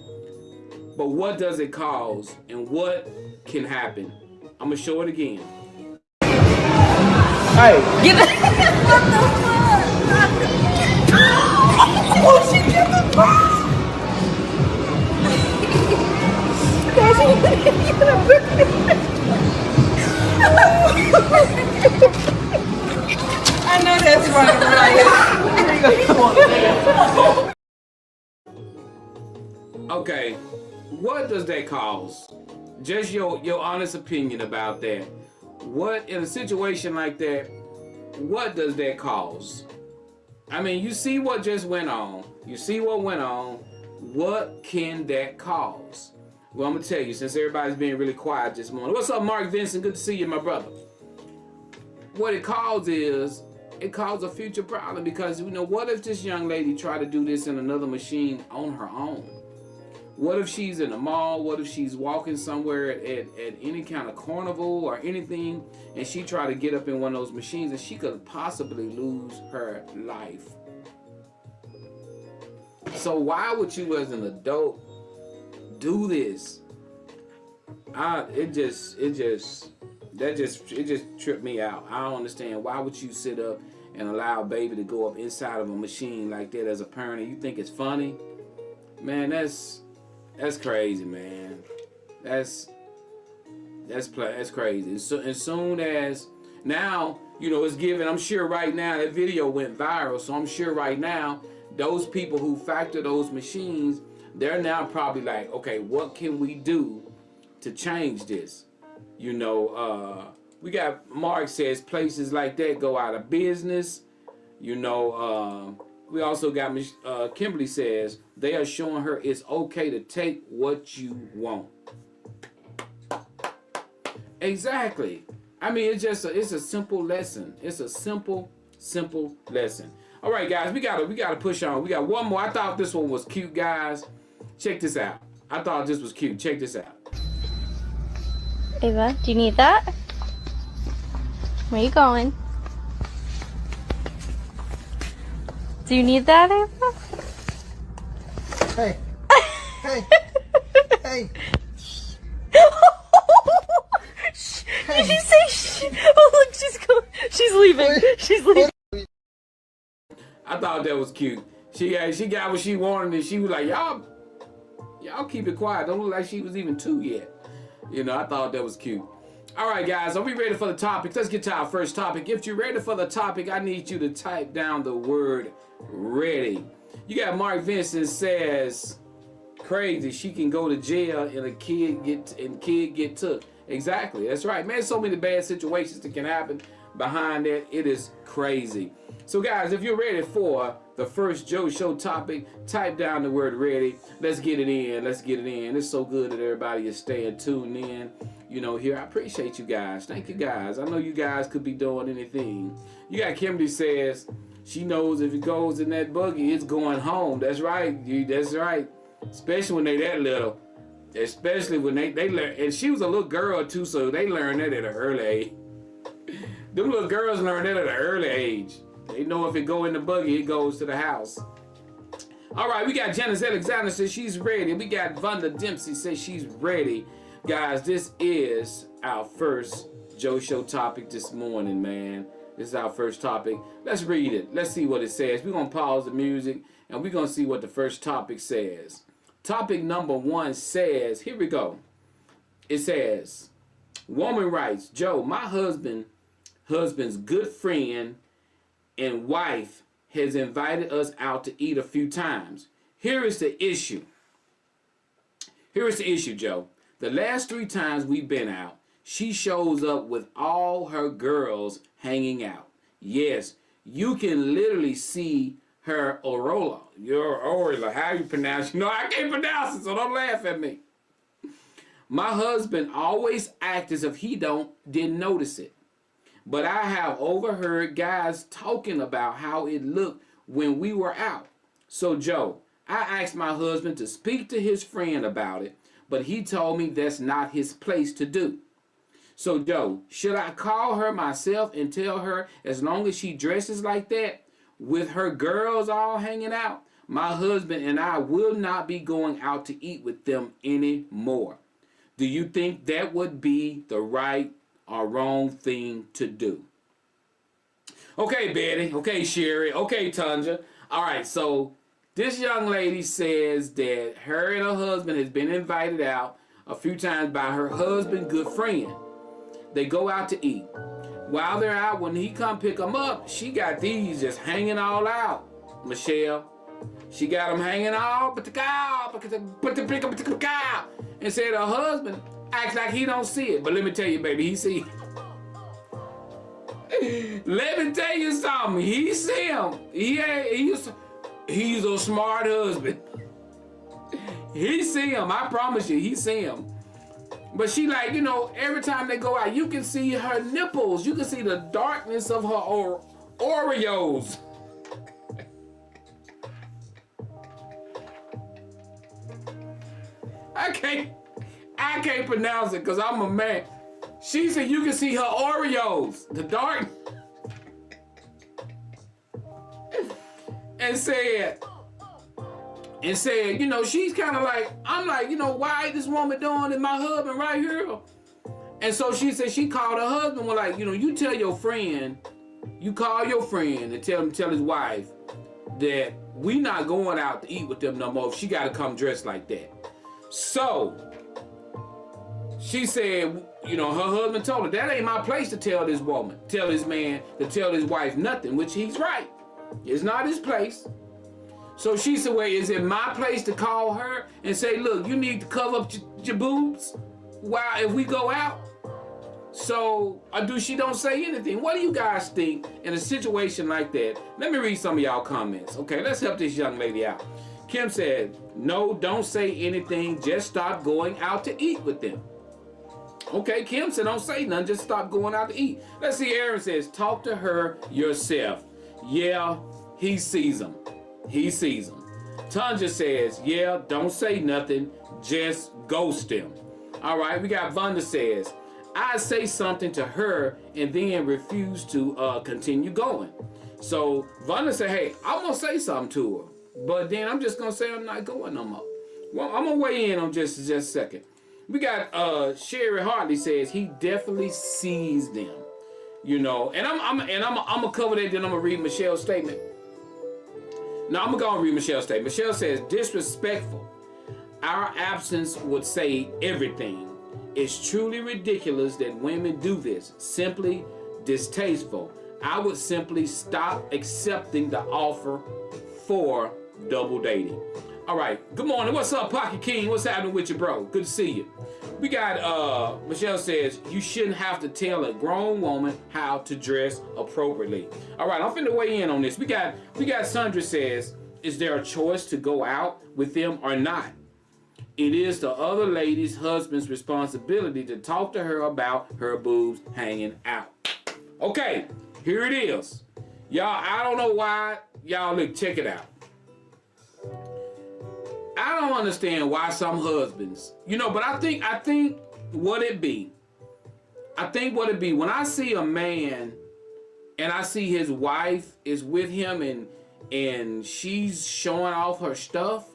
but what does it cause and what can happen? I'm going to show it again. Hey, get the what the fuck? Oh, she did the fuck? I know that's right. Okay, what does that cause? Just your honest opinion about that. What, in a situation like that, what does that cause? I mean, you see what just went on. You see what went on. What can that cause? Well, I'm going to tell you, since everybody's being really quiet this morning. What's up, Mark Vincent? Good to see you, my brother. What it causes a future problem because, you know, what if this young lady tried to do this in another machine on her own? What if she's in a mall? What if she's walking somewhere at any kind of carnival or anything, and she tried to get up in one of those machines and she could possibly lose her life? So why would you as an adult do this? It just tripped me out. I don't understand. Why would you sit up and allow a baby to go up inside of a machine like that as a parent and you think it's funny? Man, that's crazy, man. That's crazy. And so as soon as now, you know, it's given, I'm sure right now that video went viral, so I'm sure right now those people who factor those machines, they're now probably like, okay, what can we do to change this? You know, we got, Mark says places like that go out of business. You know, we also got, Kimberly says, they are showing her it's okay to take what you want. Exactly. I mean, it's a simple lesson. It's a simple lesson. All right, guys, we gotta push on. We got one more. I thought this one was cute, guys. Check this out. I thought this was cute. Check this out. Ava, do you need that? Where you going? Do you need that, Ava? Hey. Hey. Hey. Did you say oh, look, she's leaving. She's leaving. I thought that was cute. She got what she wanted, and she was like, y'all keep it quiet. Don't look like she was even 2 yet. You know, I thought that was cute. All right, guys, are we ready for the topic? Let's get to our first topic. If you're ready for the topic, I need you to type down the word ready. You got Mark Vincent says, crazy, she can go to jail and a kid get took. Exactly, that's right. Man, so many bad situations that can happen behind that. It is crazy. So guys, if you're ready for the first Joe Show topic, type down the word ready. Let's get it in. Let's get it in. It's so good that everybody is staying tuned in. You know, here, I appreciate you guys. Thank you guys. I know you guys could be doing anything. You got Kimberly says she knows if it goes in that buggy, it's going home. That's right. That's right. Especially when they that little. Especially when they learn, and she was a little girl too, so they learned that at an early age. Them little girls learn that at an early age. They know if it go in the buggy, it goes to the house. All right, we got Janice Alexander says she's ready. We got Vonda Dempsey says she's ready. Guys, this is our first Joe Show topic this morning, man. This is our first topic. Let's read it. Let's see what it says. We're going to pause the music, and we're going to see what the first topic says. Topic number 1 says, here we go. It says, woman writes, Joe, my husband's good friend and wife has invited us out to eat a few times. Here is the issue. Here is the issue, Joe. The last 3 times we've been out, she shows up with all her girls hanging out. Yes, you can literally see her areola. Your areola, how you pronounce it? No, I can't pronounce it, so don't laugh at me. My husband always acts as if he didn't notice it. But I have overheard guys talking about how it looked when we were out. So, Joe, I asked my husband to speak to his friend about it, but he told me that's not his place to do. So, Joe, should I call her myself and tell her as long as she dresses like that, with her girls all hanging out, my husband and I will not be going out to eat with them anymore? Do you think that would be the right or wrong thing to do? Okay, Betty. Okay, Sherry. Okay, Tanja. All right, so this young lady says that her and her husband has been invited out a few times by her husband's good friend. They go out to eat. While they're out, when he come pick them up, she got these just hanging all out. Michelle, she got them hanging all, and said her husband acts like he don't see it. But let me tell you, baby, he see it. Let me tell you something. He see him. He's a smart husband. He see him. I promise you, he see him. But she like, you know, every time they go out, you can see her nipples. You can see the darkness of her Oreos. I can't pronounce it because I'm a man. She said you can see her Oreos, the dark. and said, you know, she's kind of like, I'm like, you know, why this woman doing it, my husband right here? And so she said she called her husband, was like, you know, you tell your friend, you call your friend and tell his wife that we not going out to eat with them no more. She got to come dressed like that. So she said, you know, her husband told her, that ain't my place to tell this woman, tell this man, to tell his wife nothing, which he's right. It's not his place. So she said, well, is it my place to call her and say, look, you need to cover up your boobs while if we go out? So, or she don't say anything? What do you guys think in a situation like that? Let me read some of y'all comments. Okay, let's help this young lady out. Kim said, no, don't say anything. Just stop going out to eat with them. Okay, Kim said, don't say nothing. Just stop going out to eat. Let's see, Aaron says, talk to her yourself. Yeah, he sees them. He sees them. Tanja says, yeah, don't say nothing. Just ghost them. All right, we got Vonda says, I say something to her and then refuse to continue going. So Vonda said, hey, I'm going to say something to her. But then I'm just going to say I'm not going no more. Well, I'm going to weigh in on just a second. We got Sherry Hartley says he definitely sees them. You know, and I'm gonna cover that, then I'm gonna read Michelle's statement. Now I'm gonna go and read Michelle's statement. Michelle says, disrespectful. Our absence would say everything. It's truly ridiculous that women do this. Simply distasteful. I would simply stop accepting the offer for double dating. All right, good morning. What's up, Pocket King? What's happening with you, bro? Good to see you. We got, Michelle says, you shouldn't have to tell a grown woman how to dress appropriately. All right, I'm finna weigh in on this. We got Sandra says, is there a choice to go out with them or not? It is the other lady's husband's responsibility to talk to her about her boobs hanging out. Okay, here it is. Y'all, I don't know why. Y'all, look, check it out. I don't understand why some husbands, but I think what it be when I see a man and I see his wife is with him and she's showing off her stuff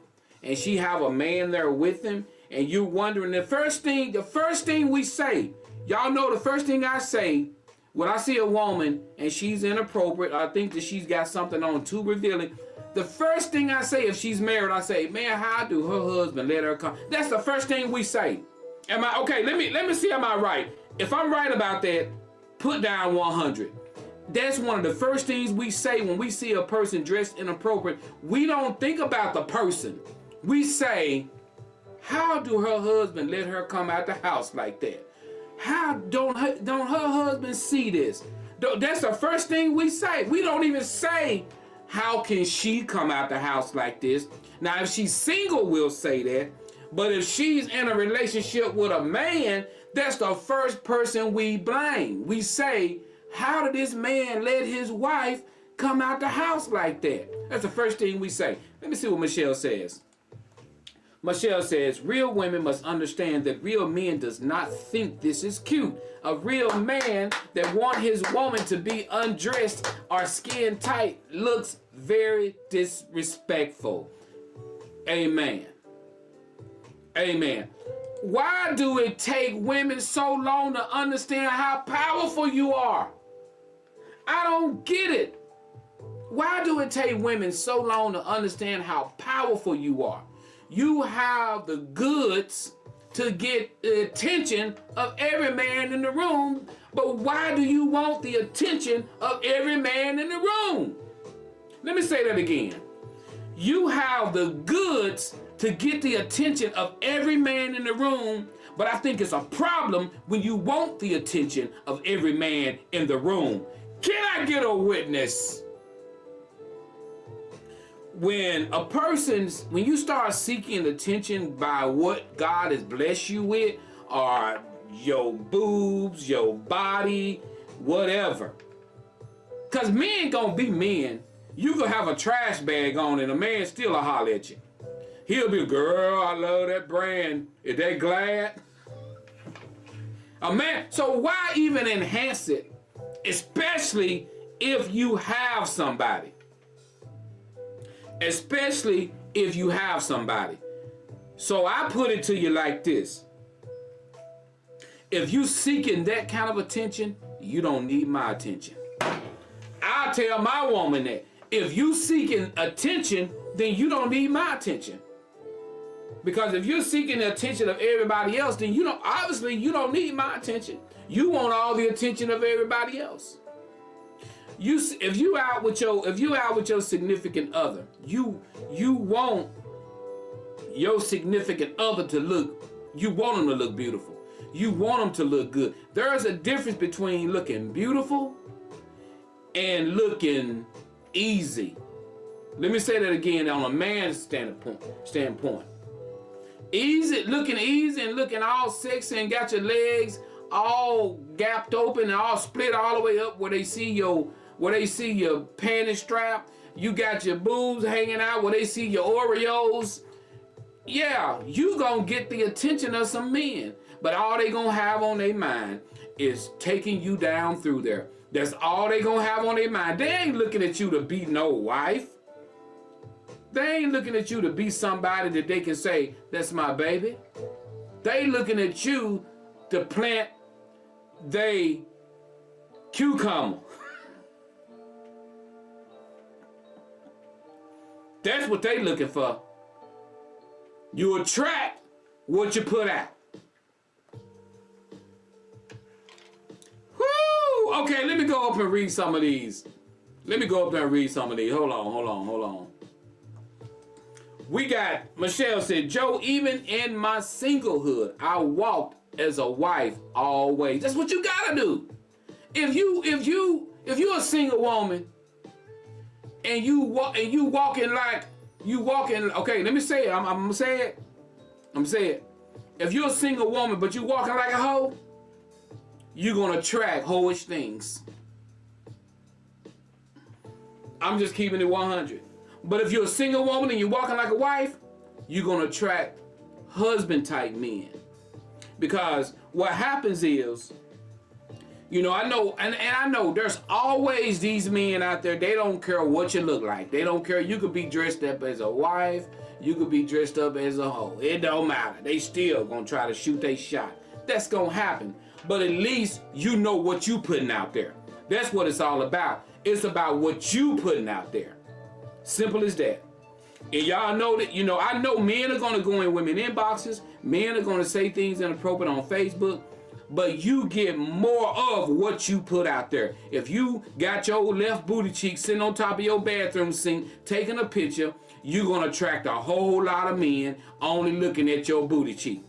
and she have a man there with him, and you're wondering, the first thing we say, y'all know the first thing I say when I see a woman and she's inappropriate, I think that she's got something on too revealing, the first thing I say, if she's married, I say, man, how do her husband let her come? That's the first thing we say. Am I okay? Let me see, am I right? If I'm right about that, put down 100. That's one of the first things we say when we see a person dressed inappropriate. We don't think about the person. We say, how do her husband let her come out the house like that? How don't her husband see this? That's the first thing we say. We don't even say, how can she come out the house like this? Now, if she's single, we'll say that. But if she's in a relationship with a man, that's the first person we blame. We say, how did this man let his wife come out the house like that? That's the first thing we say. Let me see what Michelle says. Michelle says, real women must understand that real men does not think this is cute. A real man that want his woman to be undressed or skin tight looks very disrespectful. Amen. Amen. Why do it take women so long to understand how powerful you are? I don't get it. Why do it take women so long to understand how powerful you are? You have the goods to get the attention of every man in the room, but why do you want the attention of every man in the room? Let me say that again. You have the goods to get the attention of every man in the room, but I think it's a problem when you want the attention of every man in the room. Can I get a witness? When you start seeking attention by what God has blessed you with, or your boobs, your body, whatever. Because men gonna be men. You gonna have a trash bag on and a man still a holler at you. He'll be, girl, I love that brand. Is that Glad? A man, so why even enhance it? Especially if you have somebody. Especially if you have somebody. So I put it to you like this. If you seeking that kind of attention, you don't need my attention. I tell my woman that. If you seeking attention, then you don't need my attention. Because if you're seeking the attention of everybody else, then you don't need my attention. You want all the attention of everybody else. If you out with your significant other, you want your significant other to look, you want them to look beautiful. You want them to look good. There's a difference between looking beautiful and looking easy. Let me say that again on a man's standpoint. Looking easy and looking all sexy and got your legs all gapped open and all split all the way up where they see your panty strap. You got your boobs hanging out where they see your areolas. Yeah, you gonna get the attention of some men, but all they gonna have on their mind is taking you down through there. That's all they gonna have on their mind. They ain't looking at you to be no wife. They ain't looking at you to be somebody that they can say, that's my baby. They looking at you to plant they cucumber. That's what they looking for. You attract what you put out. Woo! Okay, let me go up and read some of these. Hold on. We got, Michelle said, Joe, even in my singlehood, I walked as a wife always. That's what you gotta do. If you're a single woman and you walking, okay, let me say it. I'm gonna say it. If you're a single woman but you walking like a hoe, you're gonna attract hoish things. I'm just keeping it 100. But if you're a single woman and you're walking like a wife, you're going to attract husband type men. Because what happens is, you know, I know, and I know there's always these men out there, they don't care what you look like. They don't care. You could be dressed up as a wife. You could be dressed up as a hoe. It don't matter. They still gonna try to shoot their shot. That's gonna happen. But at least you know what you putting out there. That's what it's all about. It's about what you putting out there. Simple as that. And y'all know that, you know, I know men are gonna go in women inboxes. Men are gonna say things inappropriate on Facebook. But you get more of what you put out there. If you got your left booty cheek sitting on top of your bathroom sink, taking a picture, you're going to attract a whole lot of men only looking at your booty cheek.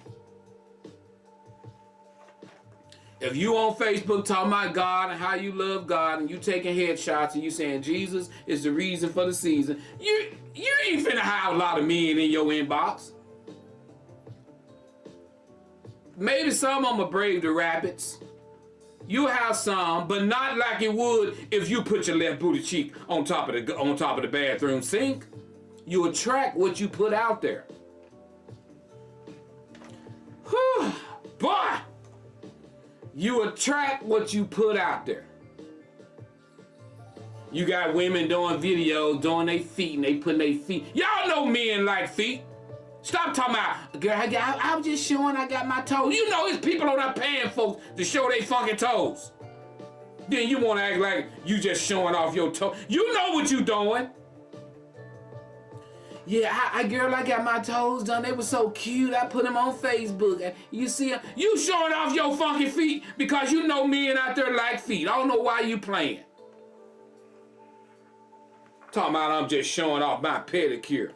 If you on Facebook talking about God and how you love God and you taking headshots and you saying Jesus is the reason for the season, you ain't finna have a lot of men in your inbox. Maybe some of them are brave the rabbits. You have some, but not like it would if you put your left booty cheek on top of the bathroom sink. You attract what you put out there. Whew, boy, you attract what you put out there. You got women doing videos, doing their feet, and they putting their feet. Y'all know men like feet. Stop talking about, girl, I was just showing I got my toes. You know it's people on there paying folks to show their fucking toes. Then you want to act like you just showing off your toes. You know what you doing. Yeah, girl, I got my toes done. They were so cute. I put them on Facebook. You see them? You showing off your funky feet because you know men out there like feet. I don't know why you playing. Talking about I'm just showing off my pedicure.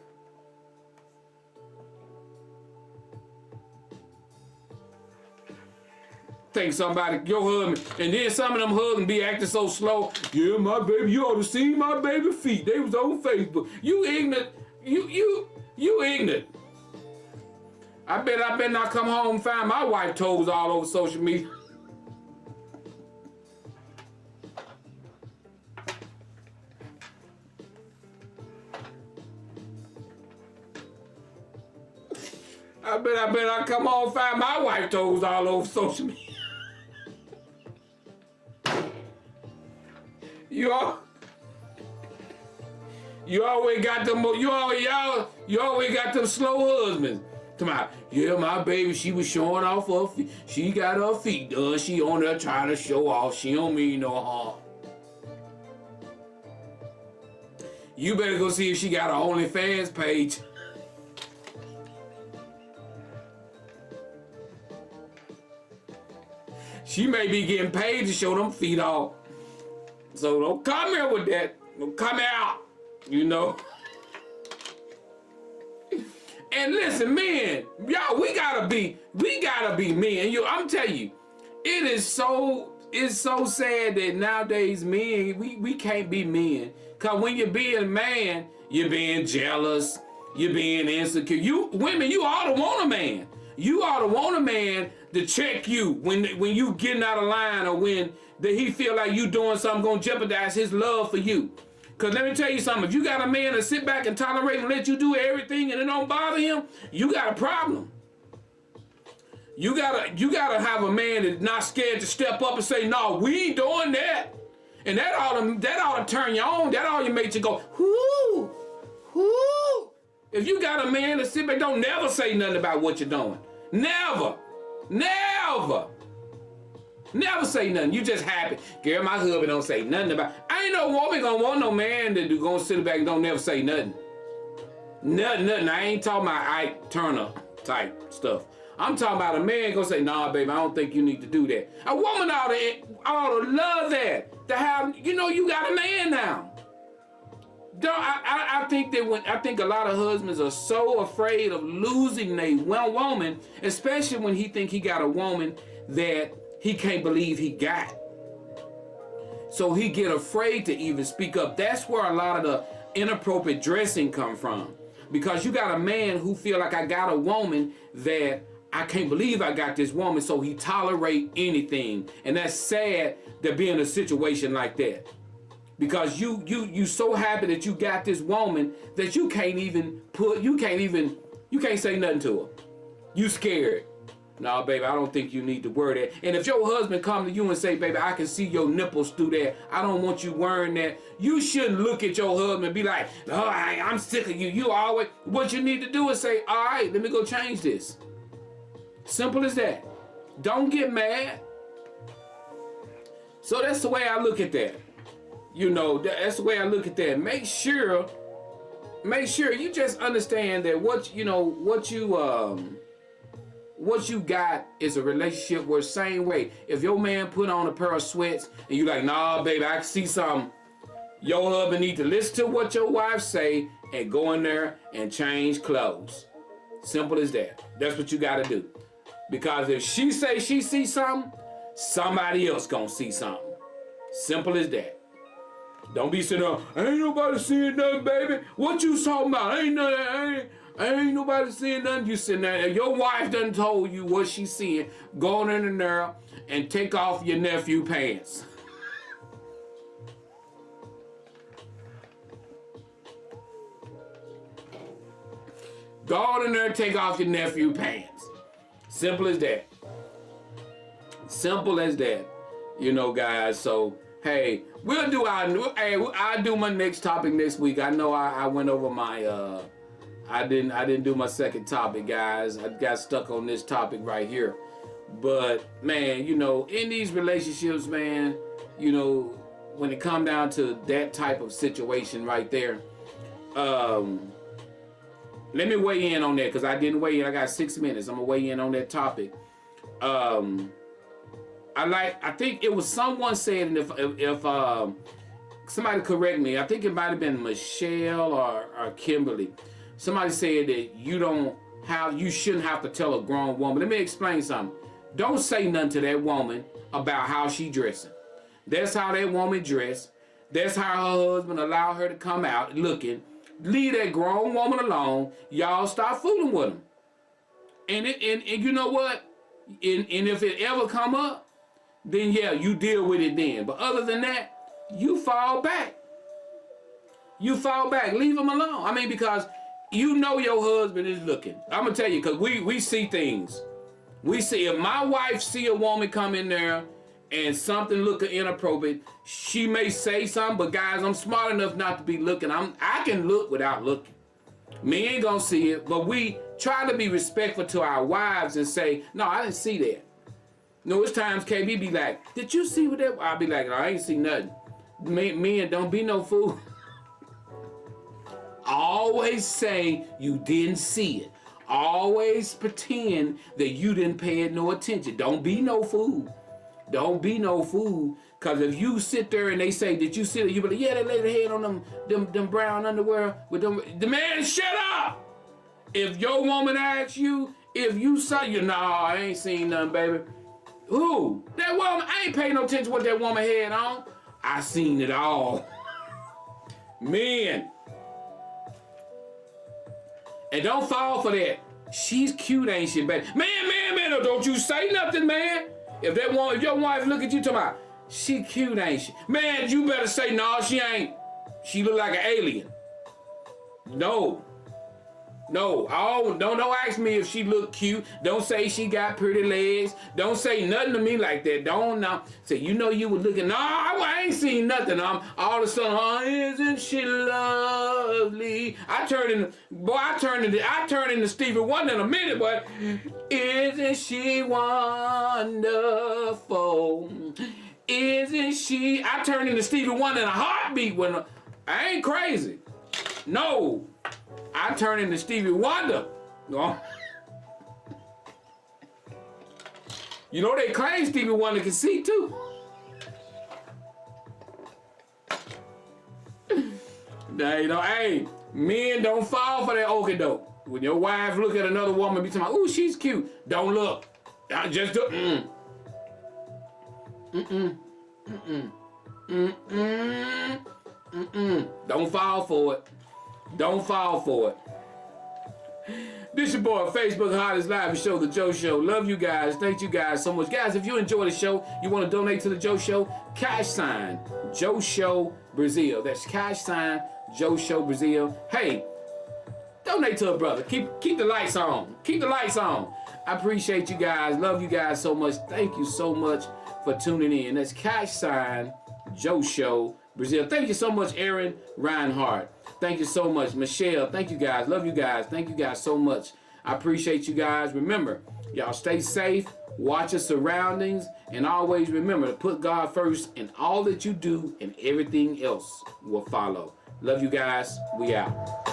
Think somebody, your husband, and then some of them husbands be acting so slow. Yeah, my baby, you ought to see my baby feet. They was on Facebook. You ignorant. You ignorant. I bet not come home and find my wife toes all over social media. I bet I come home and find my wife toes all over social media. You always got them. You always got them slow husbands. Come out. Yeah, my baby, she was showing off her feet. She got her feet done. She on there trying to show off. She don't mean no harm. You better go see if she got an OnlyFans page. She may be getting paid to show them feet off. So don't come here with that. Don't come out, you know. And listen, men, y'all, we gotta be men. I'm telling you, it's so sad that nowadays men, we can't be men. Cause when you're being a man, you're being jealous, you're being insecure. You women, you ought to want a man. You ought to want a man to check you when you getting out of line, or when he feel like you doing something gonna jeopardize his love for you. Cause let me tell you something, if you got a man to sit back and tolerate and let you do everything and it don't bother him, you got a problem. You gotta have a man that's not scared to step up and say, no, we ain't doing that. And that ought to turn you on. That ought to make you go, whoo, whoo. If you got a man to sit back, don't never say nothing about what you're doing. Never. Never. Never say nothing. You just happy. Girl, my husband don't say nothing about. I ain't no woman gonna want no man that gonna sit back and don't never say nothing. Nothing. I ain't talking about Ike Turner type stuff. I'm talking about a man gonna say, nah, baby, I don't think you need to do that. A woman ought to love that. To have, you know, you got a man now. I think a lot of husbands are so afraid of losing a woman, especially when he think he got a woman that he can't believe he got. So he get afraid to even speak up. That's where a lot of the inappropriate dressing come from. Because you got a man who feel like I got a woman that I can't believe I got this woman, so he tolerate anything. And that's sad to be in a situation like that. Because you so happy that you got this woman that you can't even You can't say nothing to her. You scared. No, baby, I don't think you need to wear that. And if your husband come to you and say, baby, I can see your nipples through that, I don't want you wearing that, you shouldn't look at your husband and be like, oh, I'm sick of you. You always, what you need to do is say, all right, let me go change this. Simple as that. Don't get mad. So that's the way I look at that. You know, that's the way I look at that. Make sure you just understand that what you got is a relationship where same way. If your man put on a pair of sweats and you like, nah, baby, I can see something. Your husband need to listen to what your wife say and go in there and change clothes. Simple as that. That's what you got to do. Because if she say she see something, somebody else gonna see something. Simple as that. Don't be sitting there, ain't nobody seeing nothing, baby. What you talking about? Ain't nobody seeing nothing. You sitting there. Your wife done told you what she's seeing. Go in there and take off your nephew pants. Go in there and take off your nephew pants. Simple as that. Simple as that. You know, guys. So, hey, we'll do I'll do my next topic next week. I know I went over my I didn't do my second topic, guys. I got stuck on this topic right here. But man, you know, in these relationships, man, you know, when it come down to that type of situation right there, let me weigh in on that because I didn't weigh in. I got 6 minutes. I'm gonna weigh in on that topic. I think it was someone said, and if somebody correct me, I think it might have been Michelle or Kimberly. Somebody said that you shouldn't have to tell a grown woman. Let me explain something. Don't say nothing to that woman about how she dressing. That's how that woman dressed. That's how her husband allowed her to come out looking. Leave that grown woman alone. Y'all stop fooling with him. And you know what? And if it ever come up, then yeah, you deal with it then. But other than that, you fall back. You fall back. Leave him alone. I mean, because you know your husband is looking. I'm going to tell you, because we see things. We see, if my wife see a woman come in there and something looking inappropriate, she may say something, but guys, I'm smart enough not to be looking. I can look without looking. Me ain't gonna see it, but we try to be respectful to our wives and say, no, I didn't see that. No, it's times KB be like, did you see what that? I'll be like, no, I ain't see nothing. Men, don't be no fool. Always say you didn't see it. Always pretend that you didn't pay it no attention. Don't be no fool. Don't be no fool. Because if you sit there and they say, did you see it? You be like, yeah, they laid their head on them brown underwear with them. The man, shut up! If your woman asks you, if you saw you, no, I ain't seen nothing, baby. Who? That woman, I ain't paying no attention to what that woman had on. I seen it all. Men. And don't fall for that. She's cute, ain't she, baby? Man, don't you say nothing, man. If your wife look at you talking about, she cute, ain't she? Man, you better say, no, she ain't. She look like an alien. No. Don't ask me if she look cute. Don't say she got pretty legs. Don't say nothing to me like that. Don't say, you know you were looking. No, I ain't seen nothing. All of a sudden, oh, isn't she lovely? I turn into Stevie Wonder in a minute, but isn't she wonderful? Isn't she? I turn into Stevie Wonder in a heartbeat when I ain't crazy. No. I turn into Stevie Wonder. No. You know they claim Stevie Wonder can see too. Now, you know, hey, men don't fall for that okie doke. When your wife look at another woman, be talking, ooh, she's cute. Don't look. I just do. Don't fall for it. Don't fall for it. This your boy, Facebook Hottest Live Show, The Joe Show. Love you guys. Thank you guys so much. Guys, if you enjoy the show, you want to donate to The Joe Show, cash sign, Joe Show Brazil. That's cash sign, Joe Show Brazil. Hey, Donate to a brother. Keep the lights on. Keep the lights on. I appreciate you guys. Love you guys so much. Thank you so much for tuning in. That's Joe Show Brazil. Thank you so much, Aaron Reinhardt. Thank you so much, Michelle. Thank you guys. Love you guys. Thank you guys so much. I appreciate you guys. Remember, y'all stay safe. Watch your surroundings. And always remember to put God first in all that you do, and everything else will follow. Love you guys. We out.